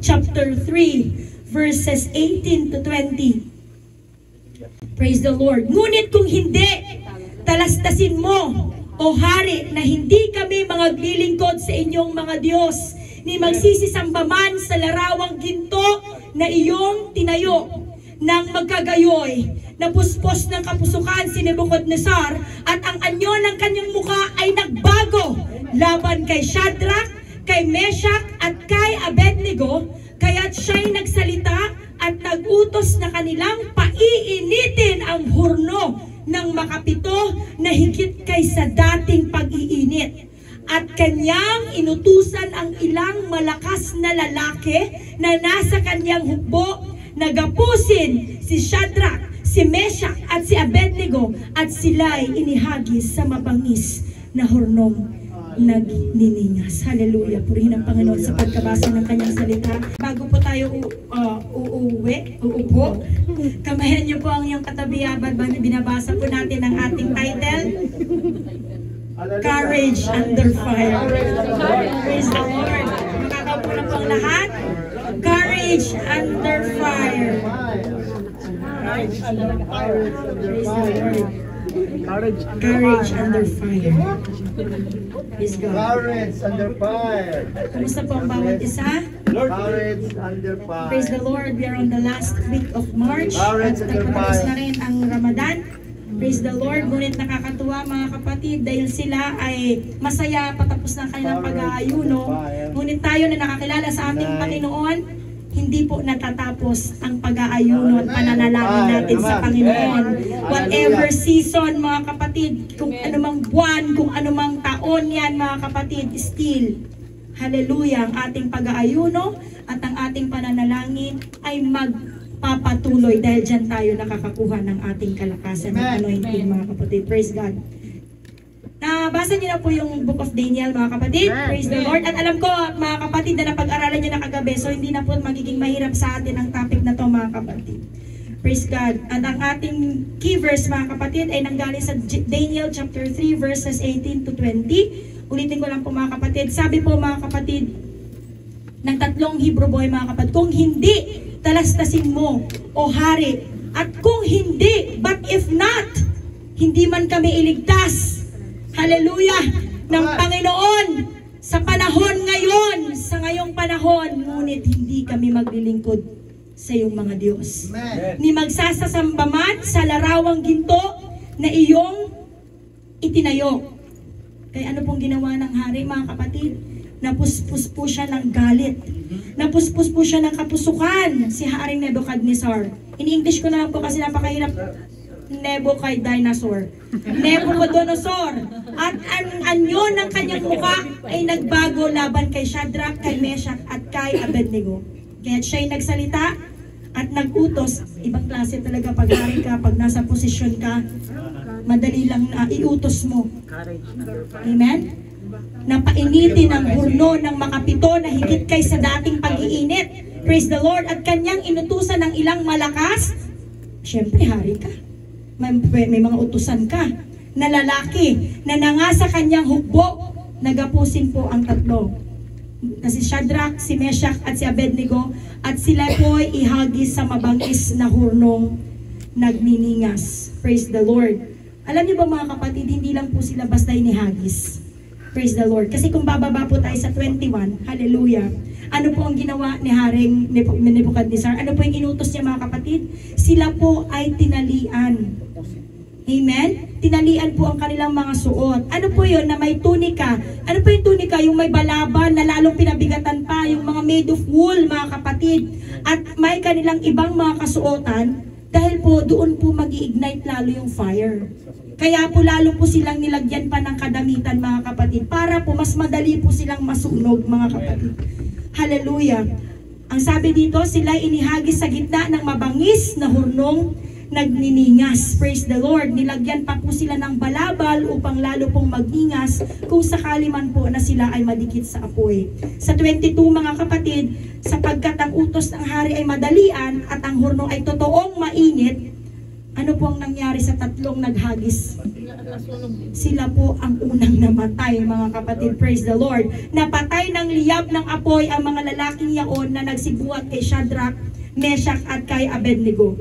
chapter 3, verses 18 to 20. Praise the Lord. Ngunit kung hindi, talastasin mo, o hari, na hindi kami maglilingkod sa inyong mga Diyos, ni magsisisamba man sa larawang ginto na iyong tinayo, nang magkagayoy, na puspos ng kapusukan si Nebuchadnezzar, at ang anyo ng kanyang muka ay nagbago laban kay Shadrach, kay Meshach, at kay Abednego, kaya't siya'y nagsalita at nagutos na kanilang paiinitin ang hurno ng makapito na higit kaysa dating pag-iinit. At kanyang inutusan ang ilang malakas na lalaki na nasa kanyang hukbo, nagapusin si Shadrach, si Meshach at si Abednego, at sila'y inihagis sa mabangis na hurnong nagniningas. Hallelujah. Purihin ang Panginoon sa pagkabasa ng kanyang salita. Bago po tayo uupo, kamayan niyo po ang iyong katabi habang binabasa po natin ang ating title, Courage Under Fire. Praise the Lord. Makakaupo na po ang lahat. Courage Under Fire. Praise the Lord. Courage Under Fire. Praise God. Courage Under Fire. Kamusta po ang bawat isa? Courage Under Fire. Praise the Lord. We are on the last week of March. At nagpapatapos na rin ang Ramadan. Praise the Lord. Ngunit nakakatuwa mga kapatid dahil sila ay masaya patapos ng kanilang pag-aayuno. Ngunit tayo na nakakilala sa ating Panginoon, hindi po natatapos ang pag-aayuno at pananalangin natin sa Panginoon. Whatever season mga kapatid, kung anumang buwan, kung anumang taon yan mga kapatid, still, hallelujah, ang ating pag-aayuno at ang ating pananalangin ay magpapatuloy dahil dyan tayo nakakakuha ng ating kalakasan ng anointing mga kapatid. Praise God. Nabasa niyo na po yung Book of Daniel mga kapatid. Praise the Lord. At alam ko mga kapatid na napag-aralan niyo na kagabi, so hindi na po magiging mahirap sa atin ang topic na to mga kapatid. Praise God. At ang ating key verse mga kapatid ay nanggaling sa Daniel chapter 3 verses 18 to 20. Ulitin ko lang po mga kapatid. Sabi po mga kapatid ng tatlong Hebrew boy mga kapatid, kung hindi talastasin mo o hari, at kung hindi, but if not, hindi man kami iligtas, hallelujah, ng Panginoon sa panahon ngayon, sa ngayong panahon, ngunit hindi kami maglilingkod sa iyong mga Diyos. Ni magsasasamba man sa larawang ginto na iyong itinayo. Kaya ano pong ginawa ng hari mga kapatid? Napuspos po siya ng galit. Napuspos po siya ng kapusukan si Haring Nebuchadnezzar. In-English ko na lang po kasi napakahirap. Nebuchadnezzar. At ang anyo ng kanyang mukha ay nagbago laban kay Shadrach, kay Meshach at kay Abednego. Kaya siya'y nagsalita at nagutos. Ibang klase talaga pag hari ka, pag nasa posisyon ka, madali lang na iutos mo. Amen? Napainitin ang hurno ng makapito na higit kay sa dating pag-iinit. Praise the Lord. At kanyang inutusan ng ilang malakas. Siyempre, hari ka. May mga utusan ka na lalaki na nangasa kanyang hukbo. Nagapusin po ang tatlo. Na si Shadrach, si Meshach at si Abednego. At sila po ay ihagis sa mabangis na hurnong nagniningas. Praise the Lord. Alam niyo ba mga kapatid, hindi lang po sila basta inihagis. Praise the Lord. Kasi kung bababa po tayo sa 21, hallelujah, ano po ang ginawa ni Haring Nebuchadnezzar? Ano po yung inutos niya mga kapatid? Sila po ay tinalian. Amen? Tinalian po ang kanilang mga suot. Ano po yun na may tunika? Ano po yung tunika? Yung may balaban na lalong pinabigatan pa, yung mga made of wool mga kapatid. At may kanilang ibang mga kasuotan dahil po doon po mag-i-ignite lalo yung fire. Kaya po lalo po silang nilagyan pa ng kadamitan mga kapatid para po mas madali po silang masunog mga kapatid. Hallelujah. Ang sabi dito, sila inihagis sa gitna ng mabangis na hurnong nagniningas. Praise the Lord. Nilagyan pa po sila ng balabal upang lalo pong magningas kung sakali man po na sila ay madikit sa apoy. Sa 22 mga kapatid, sapagkat ang utos ng hari ay madalian at ang hurno ay totoong mainit, ano po ang nangyari sa tatlong naghagis? Sila po ang unang namatay, mga kapatid. Praise the Lord. Napatay ng liyab ng apoy ang mga lalaking yaon na nagsibuhat kay Shadrach, Meshach at kay Abednego.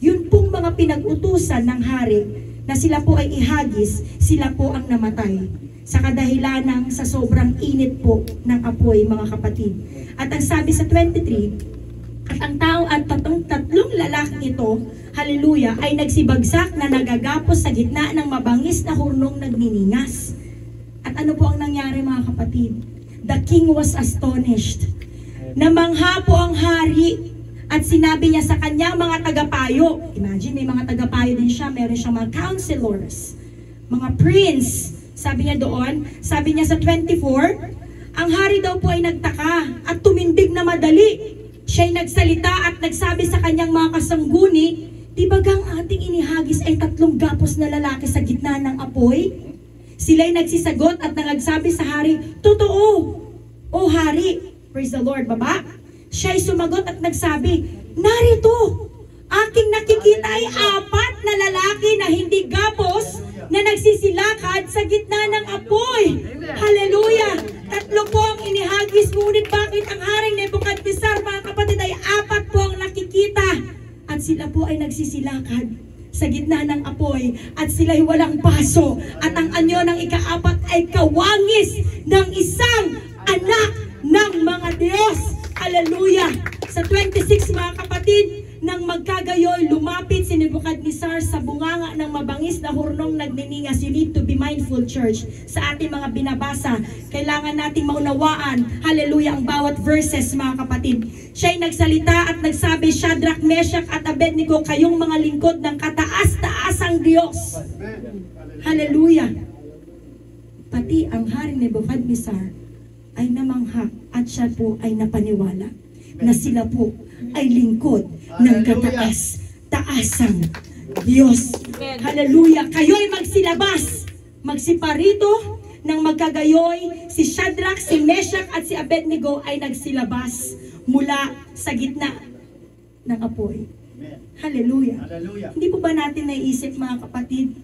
Yun pong mga pinag-utusan ng hari na sila po ay ihagis, sila po ang namatay sa kadahilanang sa sobrang init po ng apoy, mga kapatid. At ang sabi sa 23, at ang tao at tatlong lalaking ito, hallelujah, ay nagsibagsak na nagagapos sa gitna ng mabangis na hurnong nagniningas. At ano po ang nangyari, mga kapatid? The king was astonished. Namangha po ang hari at sinabi niya sa kanyang mga tagapayo. Imagine, may mga tagapayo din siya, meron siyang mga counselors, mga prince. Sabi niya doon, sabi niya sa 24, ang hari daw po ay nagtaka at tumindig na madali. Siya'y nagsalita at nagsabi sa kanyang mga kasangguni, di ba gang ating inihagis ay 3 gapos na lalaki sa gitna ng apoy? Sila'y nagsisagot at nangagsabi sa hari, totoo, o hari. Praise the Lord, baba. Siya'y sumagot at nagsabi, narito, aking nakikita ay 4 na lalaki na hindi gapos na nagsisilakad sa gitna ng apoy. Hallelujah! 3 po ang inihagis, ngunit bakit ang haring Nebukadnezar, mga kapatid, ay 4 po ang nakikita? At sila po ay nagsisilakad sa gitna ng apoy at sila'y walang paso. At ang anyo ng ika-4 ay kawangis ng isang anak ng mga Diyos. Hallelujah! Sa 26, mga kapatid, nang magkagayoy, lumapit si Nebukadnezar sa bunganga ng mabangis na hurnong nagniningas. You need to be mindful, church, sa ating mga binabasa. Kailangan nating maunawaan, hallelujah, ang bawat verses, mga kapatid. Siya'y nagsalita at nagsabi, Shadrach, Meshach at Abednego, kayong mga lingkod ng kataas-taasang Diyos. Hallelujah. Pati ang hari Nebukadnezar ay namangha at siya po ay napaniwala na sila po ay lingkod ng kataas-taasang Diyos. Hallelujah! Kayo'y magsilabas, magsiparito ng magkagayoy. Si Shadrach, si Meshach at si Abednego ay nagsilabas mula sa gitna ng apoy. Hallelujah! Hindi po ba natin naiisip, mga kapatid,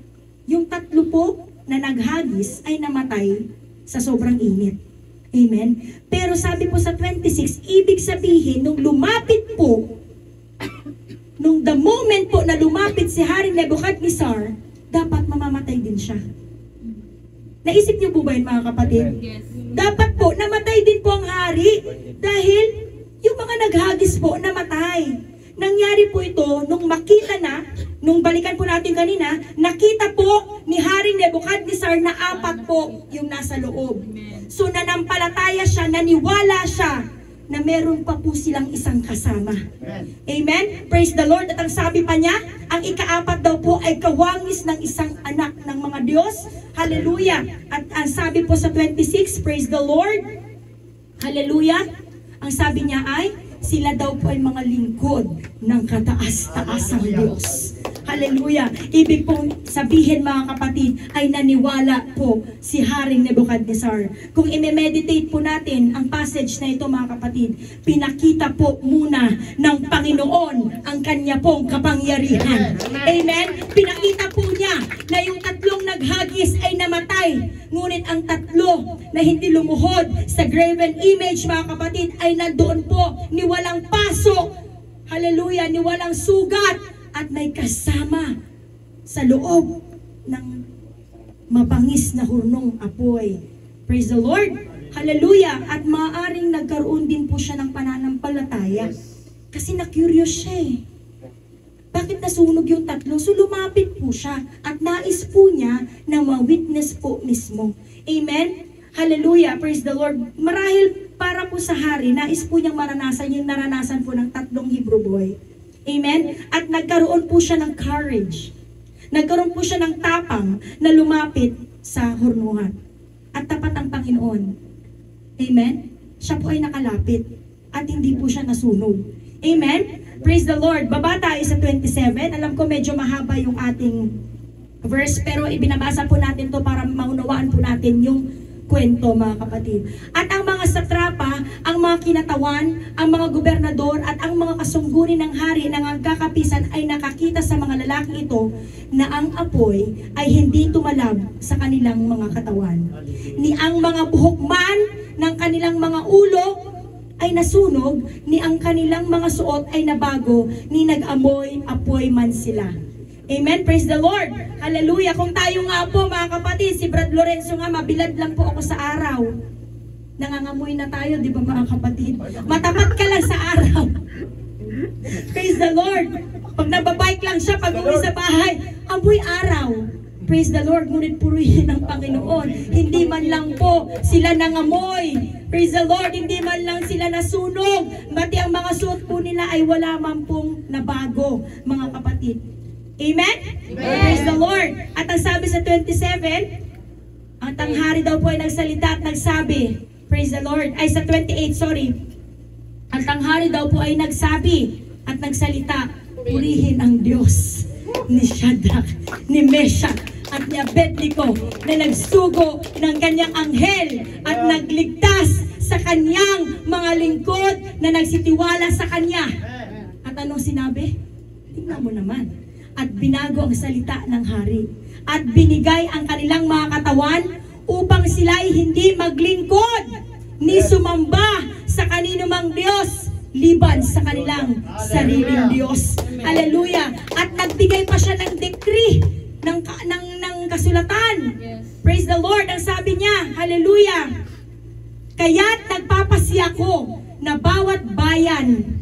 yung 3 po na naghagis ay namatay sa sobrang init. Amen? Pero sabi po sa 26, ibig sabihin, nung lumapit po, nung the moment po na lumapit si Haring Nebukadnezar, dapat mamamatay din siya. Naisip niyo po ba yun, mga kapatid? Yes. Dapat po, namatay din po ang hari dahil yung mga naghagis po, namatay. Nangyari po ito nung makita na, nung balikan po natin kanina, nakita po ni Haring Nebukadnezar na 4 po yung nasa loob. So nanampalataya siya, naniwala siya na meron pa po silang isang kasama. Amen? Praise the Lord. At ang sabi pa niya, ang ika-4 daw po ay kawangis ng isang anak ng mga Diyos. Hallelujah. At ang sabi po sa 26, praise the Lord. Hallelujah. Ang sabi niya ay, sila daw po ay mga lingkod ng kataas-taasang Diyos. Hallelujah. Ibig pong sabihin, mga kapatid, ay naniwala po si Haring Nebukadnezar. Kung i-meditate po natin ang passage na ito, mga kapatid, pinakita po muna ng Panginoon ang kanya pong kapangyarihan. Amen? Pinakita po niya na yung 3 naghagis ay namatay. Ngunit ang 3 na hindi lumuhod sa graven image, mga kapatid, ay nandoon po ni walang pasok. Hallelujah, ni walang sugat at may kasama sa loob ng mabangis na hurnong apoy. Praise the Lord. Hallelujah. At maaaring nagkaroon din po siya ng pananampalataya kasi na-curious siya eh. Bakit nasunog yung 3? So lumapit po siya at nais po niya na ma-witness po mismo. Amen? Hallelujah. Praise the Lord. Marahil para po sa hari, nais po niyang maranasan yung naranasan po ng 3 Hebrew boy. Amen? At nagkaroon po siya ng courage. Nagkaroon po siya ng tapang na lumapit sa hurnuhan. At tapat ang Panginoon. Amen? Siya po ay nakalapit. At hindi po siya nasunog. Amen? Praise the Lord. Baba tayo sa 27. Alam ko medyo mahaba yung ating verse, pero ibinabasa po natin to para maunawaan po natin yung kwento, mga kapatid. At ang mga satrapa, ang mga kinatawan, ang mga gobernador at ang mga kasunggurin ng hari ng nagkakapisan ay nakakita sa mga lalaking ito na ang apoy ay hindi tumalab sa kanilang mga katawan. Ni ang mga buhok man ng kanilang mga ulo ay nasunog, ni ang kanilang mga suot ay nabago, ni nag-amoy-apoy man sila. Amen. Praise the Lord. Hallelujah. Kung tayo nga po, mga kapatid, si Brad Lorenzo nga, mabilad lang po ako sa araw. Nangangamoy na tayo, di ba mga kapatid? Matapat ka lang sa araw. Praise the Lord. Pag nababike lang siya, pag uwi sa bahay, amoy araw. Praise the Lord. Ngunit purihin ng Panginoon. Hindi man lang po sila nangamoy. Praise the Lord. Hindi man lang sila nasunog. Pati ang mga suot po nila ay wala man pong nabago, mga kapatid. Amen? Praise the Lord. At ang sabi sa 27, ang tanghari daw po ay nagsalita at nagsabi, praise the Lord, ay sa 28, sorry. Ang tanghari daw po ay nagsabi at nagsalita, purihin ang Diyos ni Shadrach, ni Meshach, at ni Abednego na nagsugo ng kanyang anghel at nagligtas sa kanyang mga lingkod na nagsitiwala sa kanya. At anong sinabi? Tingnan mo naman. At binago ang salita ng hari. At binigay ang kanilang mga katawan upang sila'y hindi maglingkod ni sumamba sa kanino mang Diyos liban sa kanilang sariling Diyos. Hallelujah. At nagbigay pa siya ng decree ng kasulatan. Praise the Lord. Ang sabi niya, hallelujah. Kaya't nagpapasya ko na bawat bayan,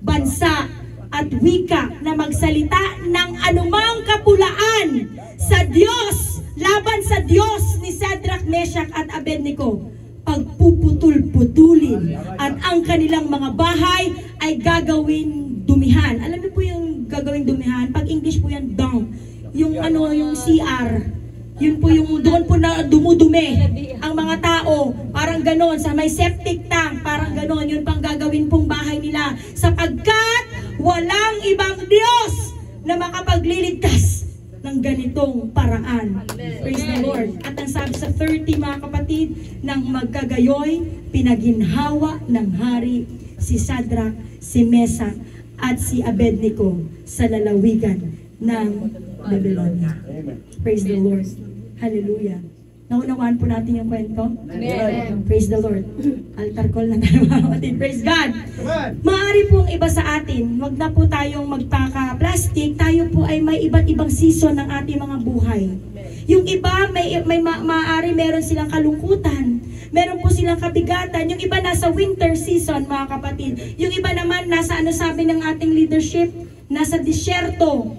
bansa, at wika na magsalita ng anumang kapulaan sa Diyos, laban sa Diyos ni Shadrach, Meshach at Abednego, pagpuputol-putulin at ang kanilang mga bahay ay gagawin dumihan. Alam niyo po yung gagawin dumihan? Pag English po yan, dung. Yung yung CR. Yun po yung doon po na dumudumi ang mga tao, parang ganon, sa may septic tank, parang ganon, yun pang gagawin pong bahay nila, sapagkat walang ibang Diyos na makapagliligtas ng ganitong paraan. Praise the Lord. At ang sabi sa 30, mga kapatid, nang magkagayoy, pinaginhawa ng hari si Shadrach, si Meshach, at si Abednego sa lalawigan ng Babylonia. Praise the Lord. Hallelujah. Naunawaan po natin yung kwento? Amen. Praise the Lord. Altar call na tayo, mga kapatid. Praise God. Maaari pong iba sa atin, wag na po tayong magpaka-plastic, tayo po ay may iba't ibang season ng ating mga buhay. Yung iba, maaari meron silang kalungkutan. Meron po silang kabigatan. Yung iba nasa winter season, mga kapatid. Yung iba naman nasa sabi ng ating leadership, nasa disyerto.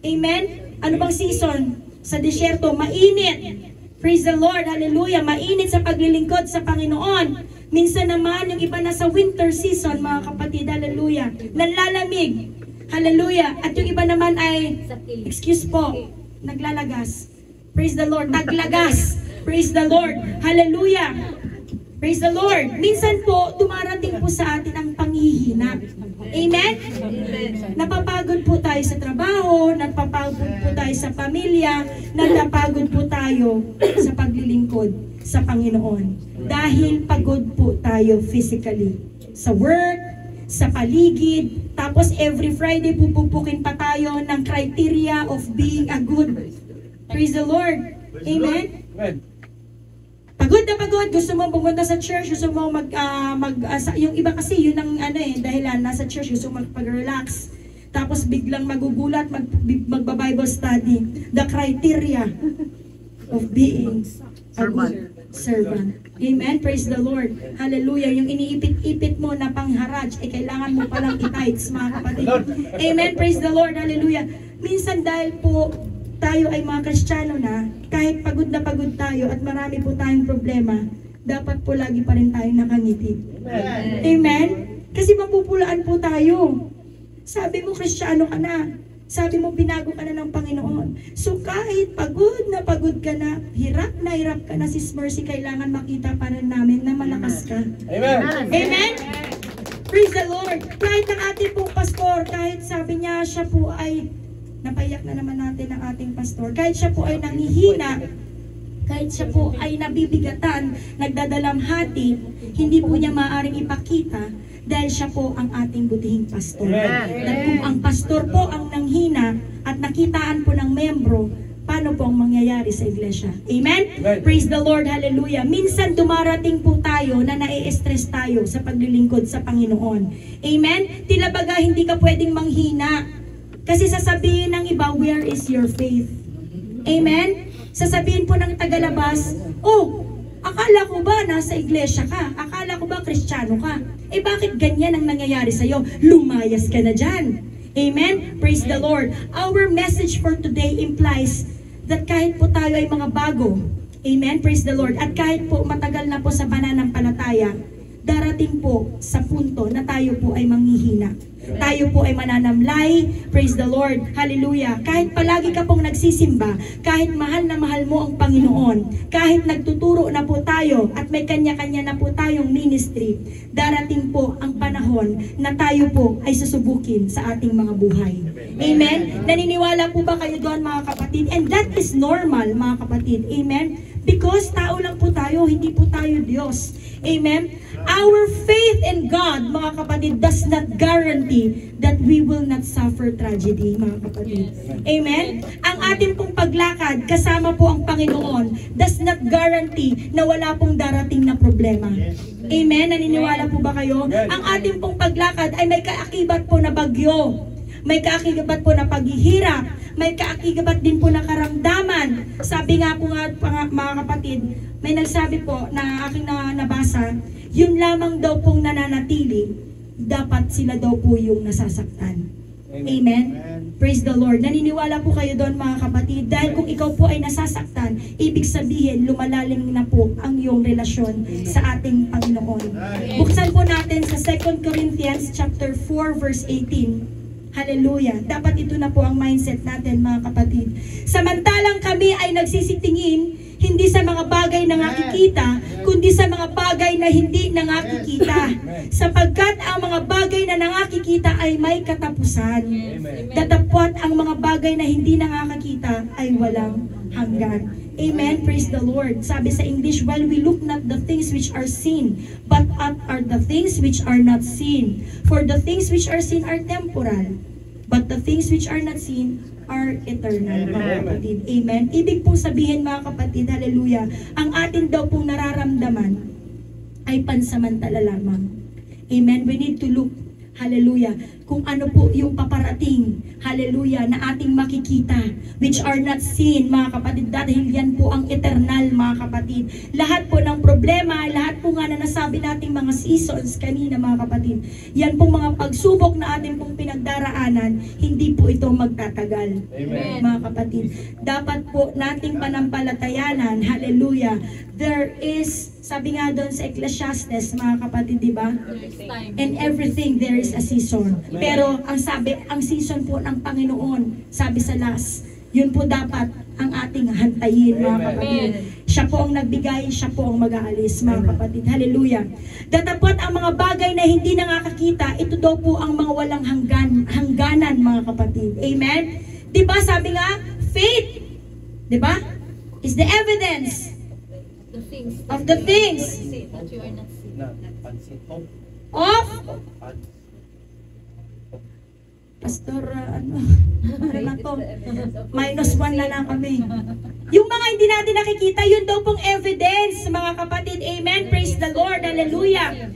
Amen? Ano bang season? Sa disyerto, mainit. Praise the Lord, hallelujah. Mainit sa paglilingkod sa Panginoon. Minsan naman, yung iba nasa winter season, mga kapatid, hallelujah. Nanlalamig, hallelujah. At yung iba naman ay, excuse po, naglalagas. Praise the Lord, naglagas. Praise the Lord, hallelujah. Praise the Lord. Minsan po, dumarating po sa atin ang panghihina. Amen? Napapagod po tayo sa trabaho, napapagod po tayo sa pamilya, napapagod po tayo sa paglilingkod sa Panginoon. Dahil pagod po tayo physically. Sa work, sa paligid, tapos every Friday pupupukin pa tayo ng criteria of being a good. Praise the Lord. Amen? Pagod na pagod, gusto mo pumunta sa church, gusto mo yung iba kasi yun ang dahilan, nasa church, gusto mo magpag-relax. Tapos biglang magugulat, magba-Bible study. The criteria of being a good servant. Amen? Praise the Lord. Hallelujah. Yung iniipit-ipit mo na pangharaj, kailangan mo palang i-tights, mga kapatid. Amen? Praise the Lord. Hallelujah. Minsan dahil po tayo ay mga Kristiyano na, kahit pagod na pagod tayo at marami po tayong problema, dapat po lagi pa rin tayong nakangiti. Amen? Kasi mapupulaan po tayo. Sabi mo, Kristiyano ka na. Sabi mo, binago ka na ng Panginoon. So kahit pagod ka na hirap ka na, Sis Mercy, kailangan makita pa rin namin na malakas ka. Amen. Amen? Praise the Lord. Kahit ang ating pong pastor, kahit sabi niya siya po ay napaiyak na naman natin ang ating pastor. Kahit siya po ay nanghihina, kahit siya po ay nabibigatan, nagdadalamhati, hindi po niya maaaring ipakita dahil siya po ang ating butihing pastor. Dahil kung ang pastor po ang nanghina at nakitaan po ng membro, paano po ang mangyayari sa iglesia? Amen? Praise the Lord, hallelujah. Minsan dumarating po tayo na nai-stress tayo sa paglilingkod sa Panginoon. Amen? Tila baga hindi ka pwedeng manghina. Kasi sasabihin ng iba, where is your faith? Amen? Sasabihin po ng tagalabas, oh, akala ko ba nasa iglesia ka? Akala ko ba kristyano ka? Eh bakit ganyan ang nangyayari sa'yo? Lumayas ka na dyan. Amen? Praise the Lord. Our message for today implies that kahit po tayo ay mga bago, amen? Praise the Lord. At kahit po matagal na po sa pananampalataya, darating po sa punto na tayo po ay manghihina. Tayo po ay mananamlay. Praise the Lord. Hallelujah. Kahit palagi ka pong nagsisimba, kahit mahal na mahal mo ang Panginoon, kahit nagtuturo na po tayo at may kanya-kanya na po tayong ministry, darating po ang panahon na tayo po ay susubukin sa ating mga buhay. Amen? Naniniwala po ba kayo doon, mga kapatid? And that is normal, mga kapatid. Amen? Because tao lang po tayo, hindi po tayo Diyos. Amen? Our faith in God, mga kapatid, does not guarantee that we will not suffer tragedy, mga kapatid. Amen? Ang ating pong paglakad, kasama po ang Panginoon, does not guarantee na wala pong darating na problema. Amen? Naniniwala po ba kayo? Ang ating pong paglakad ay may kaakibat po na bagyo. May kaakibat po na paghihirap. May kaakibat din po na karamdaman. Sabi nga po nga, mga kapatid, may nagsabi po na aking nabasa, yun lamang daw pong nananatili, dapat sila daw po yung nasasaktan. Amen? Praise the Lord. Naniniwala po kayo doon, mga kapatid, dahil kung ikaw po ay nasasaktan, ibig sabihin, lumalalim na po ang iyong relasyon sa ating Panginoon. Buksan po natin sa 2 Corinthians chapter 4 verse 18. Hallelujah. Dapat ito na po ang mindset natin, mga kapatid. Samantalang kami ay nagsisitingin hindi sa mga bagay na nakikita, kundi sa mga bagay na hindi nakikita. Sapagkat ang mga bagay na nakikita ay may katapusan. Datapwat ang mga bagay na hindi nakikita ay walang hanggan. Amen. Praise the Lord. Sabi sa English, while we look not the things which are seen, but are the things which are not seen. For the things which are seen are temporal, but the things which are not seen are eternal, mga kapatid. Amen. Ibig pong sabihin, mga kapatid, hallelujah, ang atin daw pong nararamdaman ay pansamantala lamang. Amen. We need to look, hallelujah, kung ano po yung paparating, hallelujah, na ating makikita, which are not seen, mga kapatid, dahil yan po ang eternal, mga kapatid. Lahat po ng problema, lahat po nga na nasabi nating mga seasons kanina, mga kapatid, yan pong mga pagsubok na ating pong pinagdaraanan, hindi po ito magtatagal. Amen. Mga kapatid, dapat po nating panampalatayanan, hallelujah, there is, sabi nga doon sa Ecclesiastes, mga kapatid, di ba? In everything there is a season. Pero ang sabi, ang season po ng Panginoon, sabi sa last, yun po dapat ang ating hantayin, mga kapatid. Siya po ang nagbigay, siya po ang mag-aalis, mga kapatid. Hallelujah. Datapot ang mga bagay na hindi nakakakita, ito daw po ang mga walang hangganan, mga kapatid. Amen? Diba sabi nga, faith, diba, is the evidence of the things of Pastor, ano na to? -1 na lang kami. Yung mga hindi natin nakikita, yun daw pong evidence, mga kapatid. Amen. Praise the Lord. Hallelujah.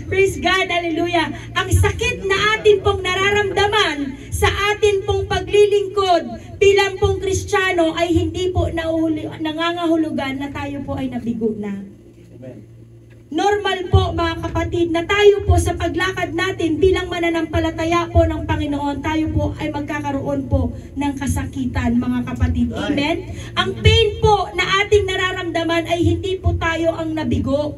Praise God. Hallelujah. Ang sakit na atin pong nararamdaman sa atin pong paglilingkod bilang pong Kristiyano ay hindi po nangangahulugan na tayo po ay nabigo na. Normal po, mga kapatid, na tayo po sa paglakad natin bilang mananampalataya po ng Panginoon, tayo po ay magkakaroon po ng kasakitan, mga kapatid. Amen? Ang pain po na ating nararamdaman ay hindi po tayo ang nabigo.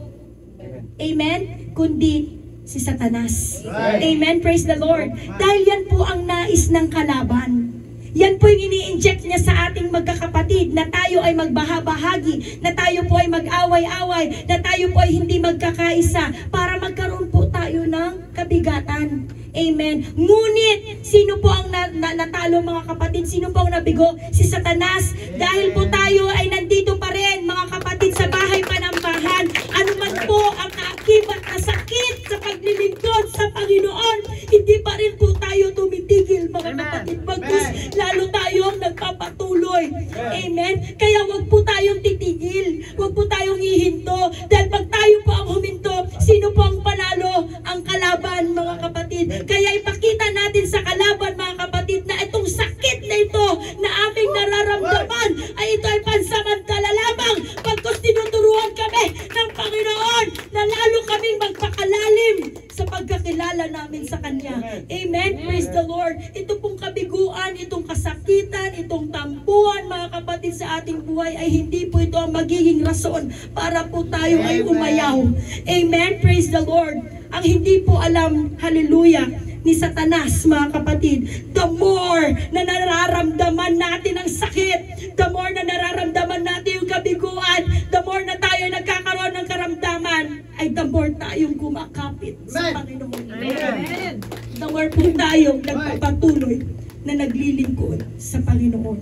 Amen? Kundi si Satanas. Amen? Praise the Lord. Dahil yan po ang nais ng kalaban. Yan po yung ini-inject niya sa ating magkakapatid, na tayo ay magbahabahagi, na tayo po ay mag-away-away, na tayo po ay hindi magkakaisa, para magkaroon po tayo ng kabigatan. Amen. Ngunit, sino po ang natalo mga kapatid? Sino po ang nabigo? Si Satanas. Dahil po tayo ay nandito pa rin mga kapatid sa bahay panambahan. Ano man po ang kaakibat na sakit sa paglilingkod sa Panginoon, hindi pa rin po tayo tumitigil mga kapatid. Bagkus, lalo tayong nagpapatuloy. Amen. Kaya wag po tayong titigil. Wag po tayong hihinto. Dahil pag tayo po ang huminto, sino po ang panalo? Ang kalaban mga kapatid. Kaya ipakita natin sa kalaban mga kapatid na itong sakit na ito na aming nararamdaman ay ito ay pansamantala lamang. Pagkos tinuturuan kami ng Panginoon na lalo kaming magpakalalim sa pagkakilala namin sa Kanya. Amen? Praise the Lord. Ito pong kabiguan, itong kasakitan, itong tampuhan mga kapatid sa ating buhay ay hindi po ito ang magiging rason para po tayo ay umayaw. Amen? Praise the Lord. Ang hindi po alam, hallelujah, ni Satanas mga kapatid, the more na nararamdaman natin ang sakit, the more na nararamdaman natin yung kabiguan, the more na tayo nagkakaroon ng karamdaman, ay the more tayong kumakapit sa Panginoon. Amen. The more po tayong nagpapatuloy na naglilingkod sa Panginoon.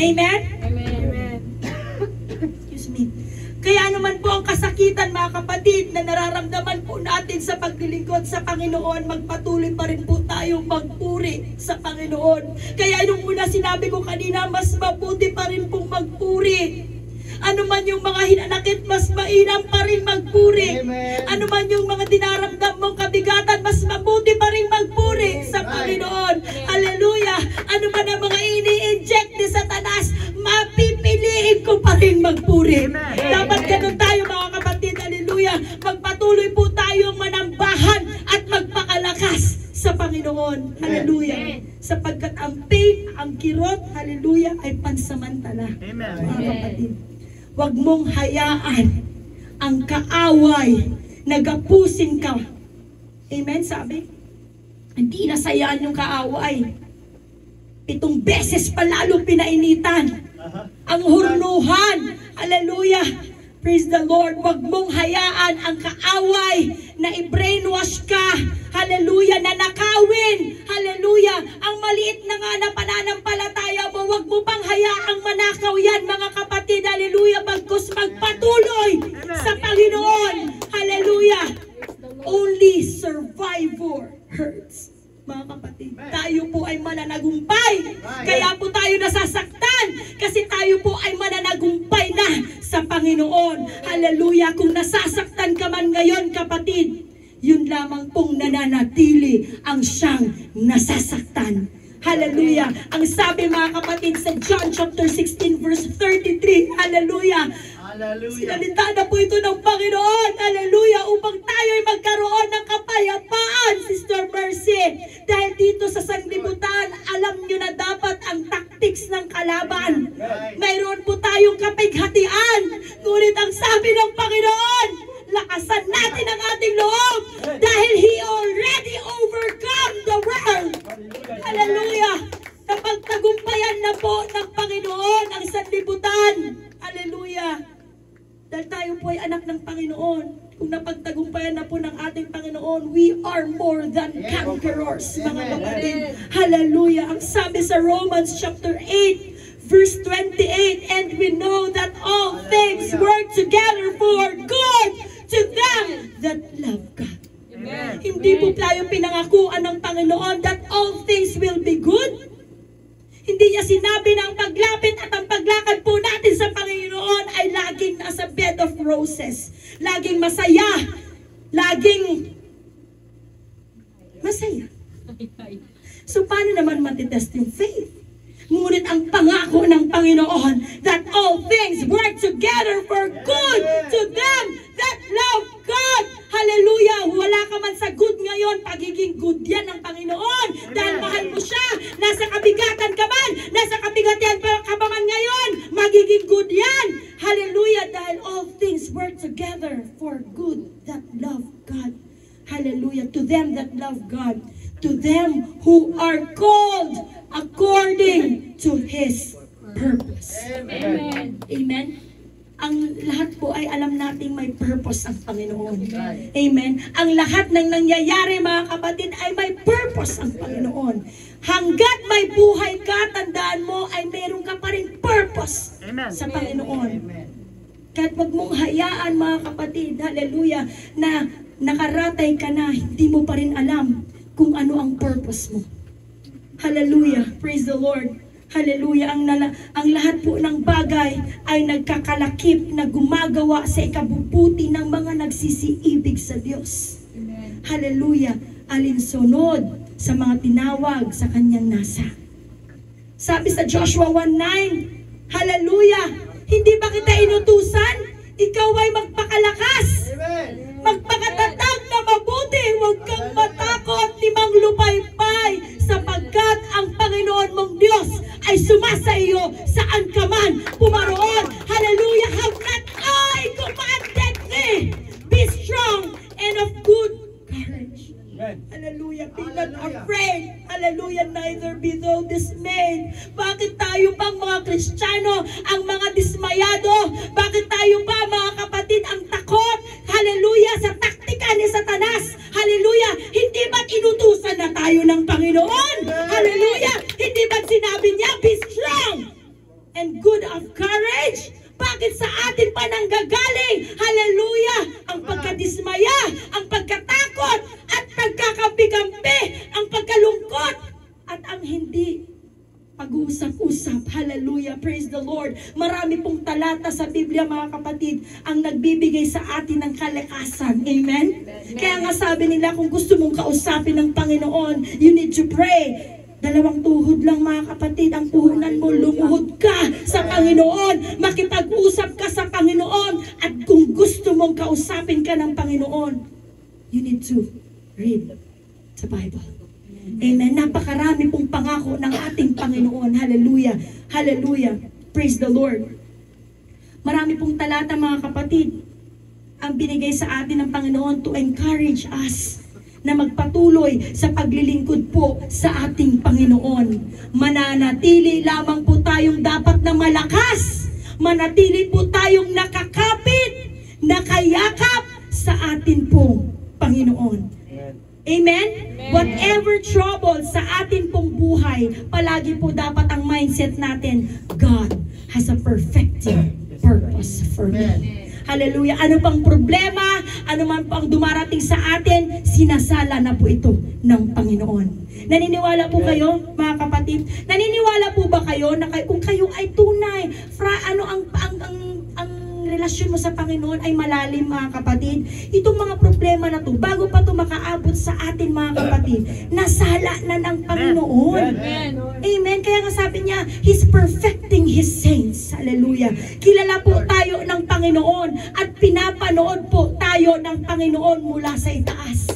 Amen? Amen. Excuse me. Kaya naman po ang kasakitan mga kapatid na nararamdaman po natin sa paglilingkod sa Panginoon, magpatuloy pa rin po tayo magpuri sa Panginoon. Kaya nung una sinabi ko kanina, mas mabuti pa rin pong magpuri. Ano man yung mga hinanakit, mas mainam pa rin magpuri. Amen. Ano man yung mga dinaramdam mong kabigatan, mas mabuti pa rin magpuri sa Panginoon. Hallelujah! Ano man ang mga ini-inject ni Satanas, mapipiliin ko pa rin magpuri. Dapat ganun tayo mga kapatid. Hallelujah! Magpatuloy po tayong manambahan at magpakalakas sa Panginoon. Hallelujah! Sapagkat ang pain, ang kirot, hallelujah, ay pansamantala. Mga kapatid. Huwag mong hayaan ang kaaway na gapusin ka. Amen, sabi? Hindi nasayaan yung kaaway. 7 beses pa lalo pinainitan. Ang hurnuhan. Hallelujah. Praise the Lord. Huwag mong hayaan ang kaaway na i-brainwash ka. Hallelujah. Na nakawin. Hallelujah. Ang maliit na nga na pananampalataya mo, huwag mo pang hayaang manakaw yan mga kapatid. Hallelujah. Bagkus magpatuloy sa Panginoon. Hallelujah. Only survivor hurts. Mga kapatid, tayo po ay mananagumpay. Kaya po tayo nasasaktan kasi tayo po ay mananagumpay na sa Panginoon. Hallelujah. Kung nasasaktan ka man ngayon kapatid, yun lamang pong nananatili ang siyang nasasaktan. Hallelujah. Ang sabi mga kapatid sa John chapter 16 verse 33, hallelujah. Sinalita na po ito ng Panginoon, hallelujah, upang tayo ay magkaroon ng kapayapaan, Sister Mercy. Dahil dito sa sanglibutan, alam nyo na dapat ang tactics ng kalaban. Mayroon po tayong kapighatian. Ngunit ang sabi ng Panginoon, lakasan natin ang ating loob dahil He already overcome the world. Hallelujah. Napagtagumpayan na po ng Panginoon ang sanlibutan. Hallelujah. Dahil tayo po ay anak ng Panginoon. Kung napagtagumpayan na po ng ating Panginoon, we are more than conquerors, mga kapatid. Hallelujah. Ang sabi sa Romans chapter 8, verse 28, and we know that all things work together for good to them that love God. Amen. Hindi po tayo pinangakuan ng Panginoon that all things will be good. Hindi niya sinabi na ang paglapit at ang paglakad po natin sa Panginoon ay laging nasa bed of roses. Laging masaya. Laging masaya. So paano naman matitest yung faith? Ngunit ang pangako ng Panginoon that all things work together for good to them that love God. Hallelujah! Wala ka man sa good ngayon, pagiging good yan ng Panginoon. Dahil mahal mo siya. Nasa kabigatan ka man, nasa kabigatan ka ba man ngayon, magiging good yan. Hallelujah! Dahil all things work together for good that love God. Hallelujah! To them that love God. To them who are called according to His purpose. Amen. Amen. ang lahat po ay alam nating may purpose ang Panginoon. Amen. Ang lahat ng nangyayari, mga kapatid, ay may purpose ang Panginoon. Hanggat may buhay ka, tandaan mo, ay meron ka pa rin purpose sa Panginoon. Kahit wag mong hayaan, mga kapatid, hallelujah, na nakaratay ka na, hindi mo pa rin alam kung ano ang purpose mo. Hallelujah, praise the Lord. Hallelujah, ang lahat po ng bagay ay nagkakalakip na gumagawa sa ikabubuti ng mga nagsisiibig sa Diyos. Hallelujah, alinsunod sa mga tinawag sa kanyang nasa. Sabi sa Joshua 1:9, hallelujah, hindi ba kita inutusan? Ikaw ay magpakalakas, magpakatatag na mabuti, huwag kang matakot ni manglupaypay, sapagkat ang Panginoon mong Diyos ay sumasa iyo saan ka man pumaroon. Hallelujah, have not I commanded thee, be strong and of good courage. Hallelujah, be not afraid. Hallelujah, neither be thou dismayed. Bakit tayo pang mga Kristiyano ang mga dismayado? Bakit tayo pa, mga kapatid, ang takot? Hallelujah, sa taktika ni Satanas. Hallelujah, hindi ba't inutusan na tayo ng Panginoon? Hallelujah, hindi ba't sinabi niya, be strong and good of courage? Bakit sa atin pa nanggagaling? Hallelujah, ang pagkadismaya, ang pagkatakot, at pagkakampi-kampi, ang pagkalungkot, at ang hindi pag-uusap-usap. Hallelujah, praise the Lord. Marami pong talata sa Biblia, mga kapatid, ang nagbibigay sa atin ng kalakasan. Amen? Kaya nga sabi nila, kung gusto mong kausapin ng Panginoon, you need to pray. 2 tuhod lang, mga kapatid, ang puhunan mo, lumuhod ka sa Panginoon, makipag-usap ka sa Panginoon, at kung gusto mong kausapin ka ng Panginoon, you need to read the Bible. Amen. Napakarami pong pangako ng ating Panginoon. Hallelujah. Hallelujah. Praise the Lord. Marami pong talata, mga kapatid, ang binigay sa atin ng Panginoon to encourage us na magpatuloy sa paglilingkod po sa ating Panginoon. Mananatili lamang po tayong dapat na malakas. Manatili po tayong nakakapit, nakayakap sa atin pong Panginoon. Amen? Whatever trouble sa atin pong buhay, palagi po dapat ang mindset natin, God has a perfecting purpose for me. Hallelujah. Ano pang problema, ano man pang dumarating sa atin, sinasala na po ito ng Panginoon. Naniniwala po kayo, mga kapatid? Naniniwala po ba kayo na kung kayo ay tunay, ang relasyon mo sa Panginoon ay malalim, mga kapatid? Itong mga problema na to, bago pa to makaabot sa atin, mga kapatid, nasala na ng Panginoon. Amen. Kaya nga sabi niya, He's perfecting His saints. Hallelujah. Kilala po tayo ng Panginoon at pinapanood po tayo ng Panginoon mula sa itaas.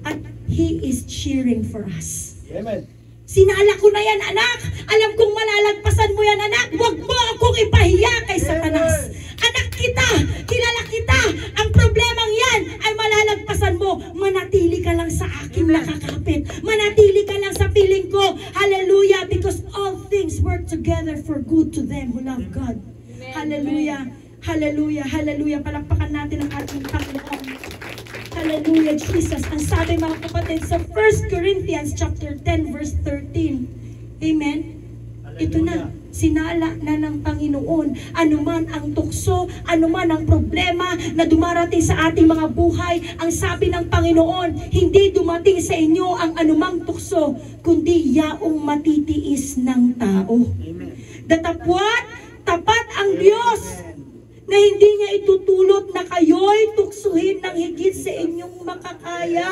At He is cheering for us. Amen. Sinala ko na yan, anak. Alam kong malalagpasan mo yan, anak. Huwag mo akong ipahiya kay Satanas. Anak kita, kilala kita. Ang problemang yan ay malalagpasan mo. Manatili ka lang sa aking nakakapit. Manatili ka lang sa piling ko. Hallelujah. Because all things work together for good to them who love God. Hallelujah. Hallelujah. Hallelujah. Palakpakan natin ang ating Panginoon. Hallelujah, Jesus. Ang sabi, mga kapatid, sa 1 Corinthians chapter 10 verse 13. Amen. Ito na, sinala na ng Panginoon. Anuman ang tukso, anuman ang problema na dumarating sa ating mga buhay, ang sabi ng Panginoon, hindi dumating sa inyo ang anumang tukso, kundi yaong matitiis ng tao. Datapwat, tapat ang Diyos, na hindi niya itutulot na kayo'y tuksuhin ng higit sa inyong makakaya.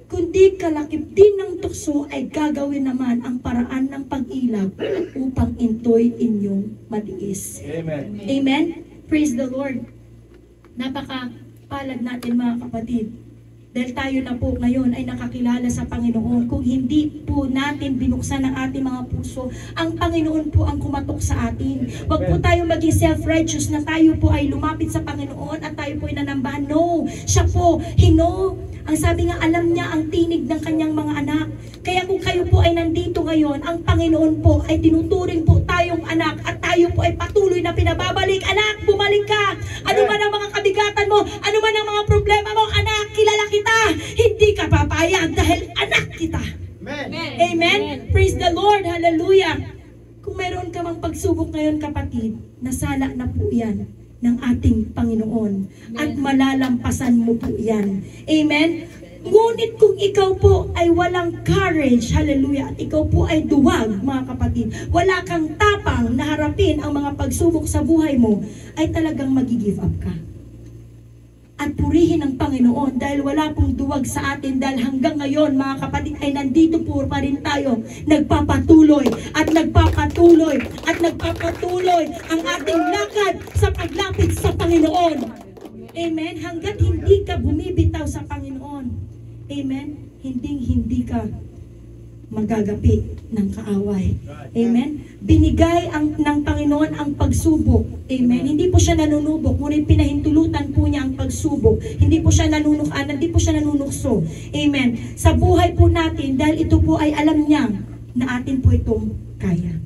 Kundi kalakip din ng tukso ay gagawin naman ang paraan ng pag-ilab upang intoy inyong matiis. Amen. Amen? Praise the Lord. Napakapalad natin, mga kapatid. Dahil tayo na po ngayon ay nakakilala sa Panginoon. Kung hindi po natin binuksan ang ating mga puso, ang Panginoon po ang kumatok sa atin. Huwag po tayo maging self-righteous na tayo po ay lumapit sa Panginoon at tayo po ay nanambahan. No, siya po, Ang sabi nga, alam niya ang tinig ng kanyang mga anak. Kaya kung kayo po ay nandito ngayon, ang Panginoon po ay tinuturing po tayong anak at tayo po ay patuloy na pinababalik. Anak, bumalik ka. Ano man ang mga kabigatan mo, ano man ang mga problema mo, anak, kilala kita. Hindi ka papayag dahil anak kita. Amen. Amen? Praise the Lord. Hallelujah. Kung mayroon ka mang pagsubok ngayon, kapatid, nasala na po yan ng ating Panginoon. At malalampasan mo po yan. Amen? Ngunit kung ikaw po ay walang courage, hallelujah, at ikaw po ay duwag, mga kapatid, wala kang tapang na harapin ang mga pagsubok sa buhay mo, ay talagang magi-give up ka. At purihin ng Panginoon dahil wala pong duwag sa atin, dahil hanggang ngayon, mga kapatid, ay nandito po pa rin tayo, nagpapatuloy at nagpapatuloy at nagpapatuloy ang ating lakad sa paglapit sa Panginoon. Amen? Hanggat hindi ka bumibitaw sa Panginoon, amen? Hindi ka magagapi ng kaaway. Amen? Binigay ng Panginoon ang pagsubok. Amen? Hindi po siya nanunubok, ngunit pinahintulutan po niya ang pagsubok. Hindi po siya hindi po siya nanunukso. Amen? Sa buhay po natin, dahil ito po ay alam niya na atin po itong kaya.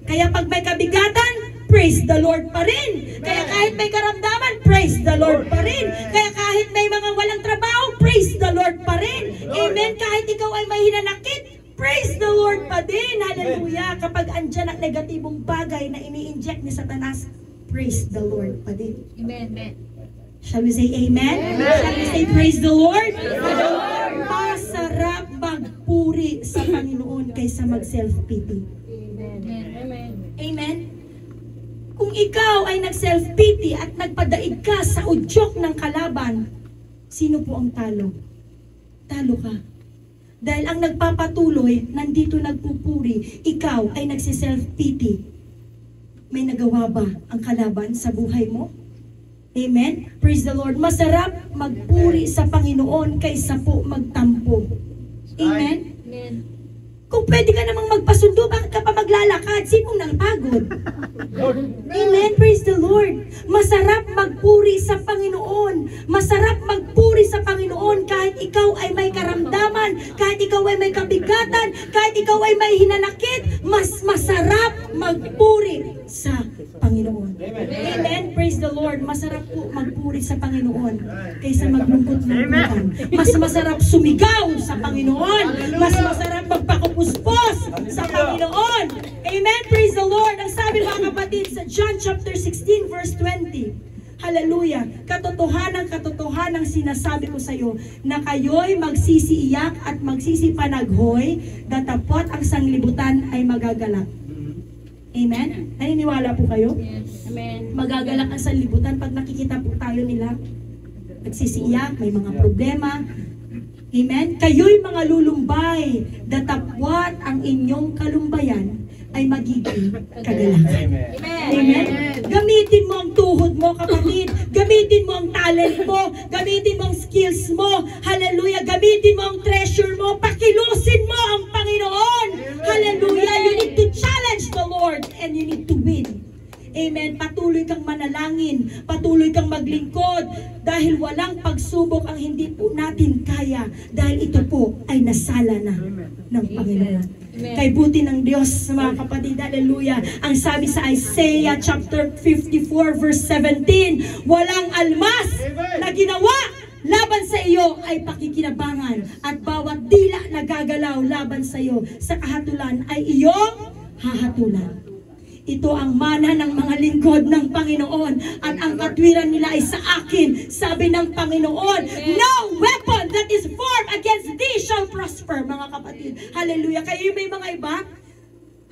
Kaya pag may kabigatan, praise the Lord pa rin. Kaya kahit may karamdaman, praise the Lord pa rin. Kaya kahit may mga walang trabaho, praise the Lord pa rin. Amen? Kahit ikaw ay may hinanakit, praise the Lord pa din. Hallelujah. Kapag andyan ang negatibong bagay na ini-inject ni Satanas, praise the Lord pa din. Amen. Shall we say amen? Shall we say praise the Lord? Masarap magpuri sa Panginoon kaysa mag-self-pity. Amen. Amen? Kung ikaw ay nag-self-pity at nagpadaig ka sa udyok ng kalaban, sino po ang talo? Talo ka. Dahil ang nagpapatuloy, nandito nagpupuri, ikaw ay nagsi-self-pity. May nagawa ba ang kalaban sa buhay mo? Amen? Praise the Lord. Masarap magpuri sa Panginoon kaysa po magtampo. Amen? Amen. Kung pwede ka namang magpasundo, bakit ka pa maglalakad? Sinong napagod? Amen? Praise the Lord. Masarap magpuri sa Panginoon. Masarap magpuri sa Panginoon kahit ikaw ay may karamdaman, kahit ikaw ay may kabigatan, kahit ikaw ay may hinanakit. Mas masarap magpuri sa Panginoon. Amen? Praise the Lord. Masarap po magpuri sa Panginoon kaysa maglungkot-lungkutan. Mas masarap sumigaw sa Panginoon. Mas masarap magpakupuspos sa Panginoon. Amen? Praise the Lord. Ang sabi mga kapatid sa John chapter 16 verse 20. Hallelujah. Katotohanan sinasabi ko sa iyo na kayo'y magsisiiyak at magsisipanaghoy, datapot ang sanglibutan ay magagalak. Amen? Naniniwala po kayo? Amen. Magagalak ang sanlibutan pag nakikita po tayo nila. Nagsisiiyak, may mga problema. Amen? Kayo'y mga lulumbay, datapwat ang inyong kalumbayan ay magiging kagalakan. Amen? Gamitin mo ang tuhod mo, kapatid. Gamitin mo ang talent mo. Gamitin mo ang skills mo. Hallelujah. Gamitin mo ang treasure mo. Pakilusin mo ang Panginoon. Hallelujah. You need to challenge the Lord and you need to win. Amen. Patuloy kang manalangin. Patuloy kang maglingkod. Dahil walang pagsubok ang hindi po natin kaya. Dahil ito po ay nasala na ng Panginoon. Kay buti ng Diyos, mga kapatid, hallelujah. Ang sabi sa Isaiah chapter 54 verse 17, walang almas na ginawa laban sa iyo ay pakikinabangan, at bawat dila na gagalaw laban sa iyo sa kahatulan ay iyong hahatulan. Ito ang mana ng mga lingkod ng Panginoon, at ang katwiran nila ay sa akin. Sabi ng Panginoon, no weapon that is formed against thee shall prosper, mga kapatid. Hallelujah. Kayo may mga iba,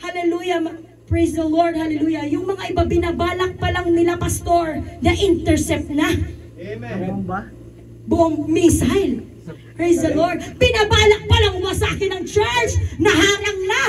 hallelujah, praise the Lord, hallelujah. Yung mga iba, binabalak pa lang nila, pastor, na intercept na. Amen. Bomb missile. Praise the Lord. Binabalak pa lang wasakin ng church, naharang na.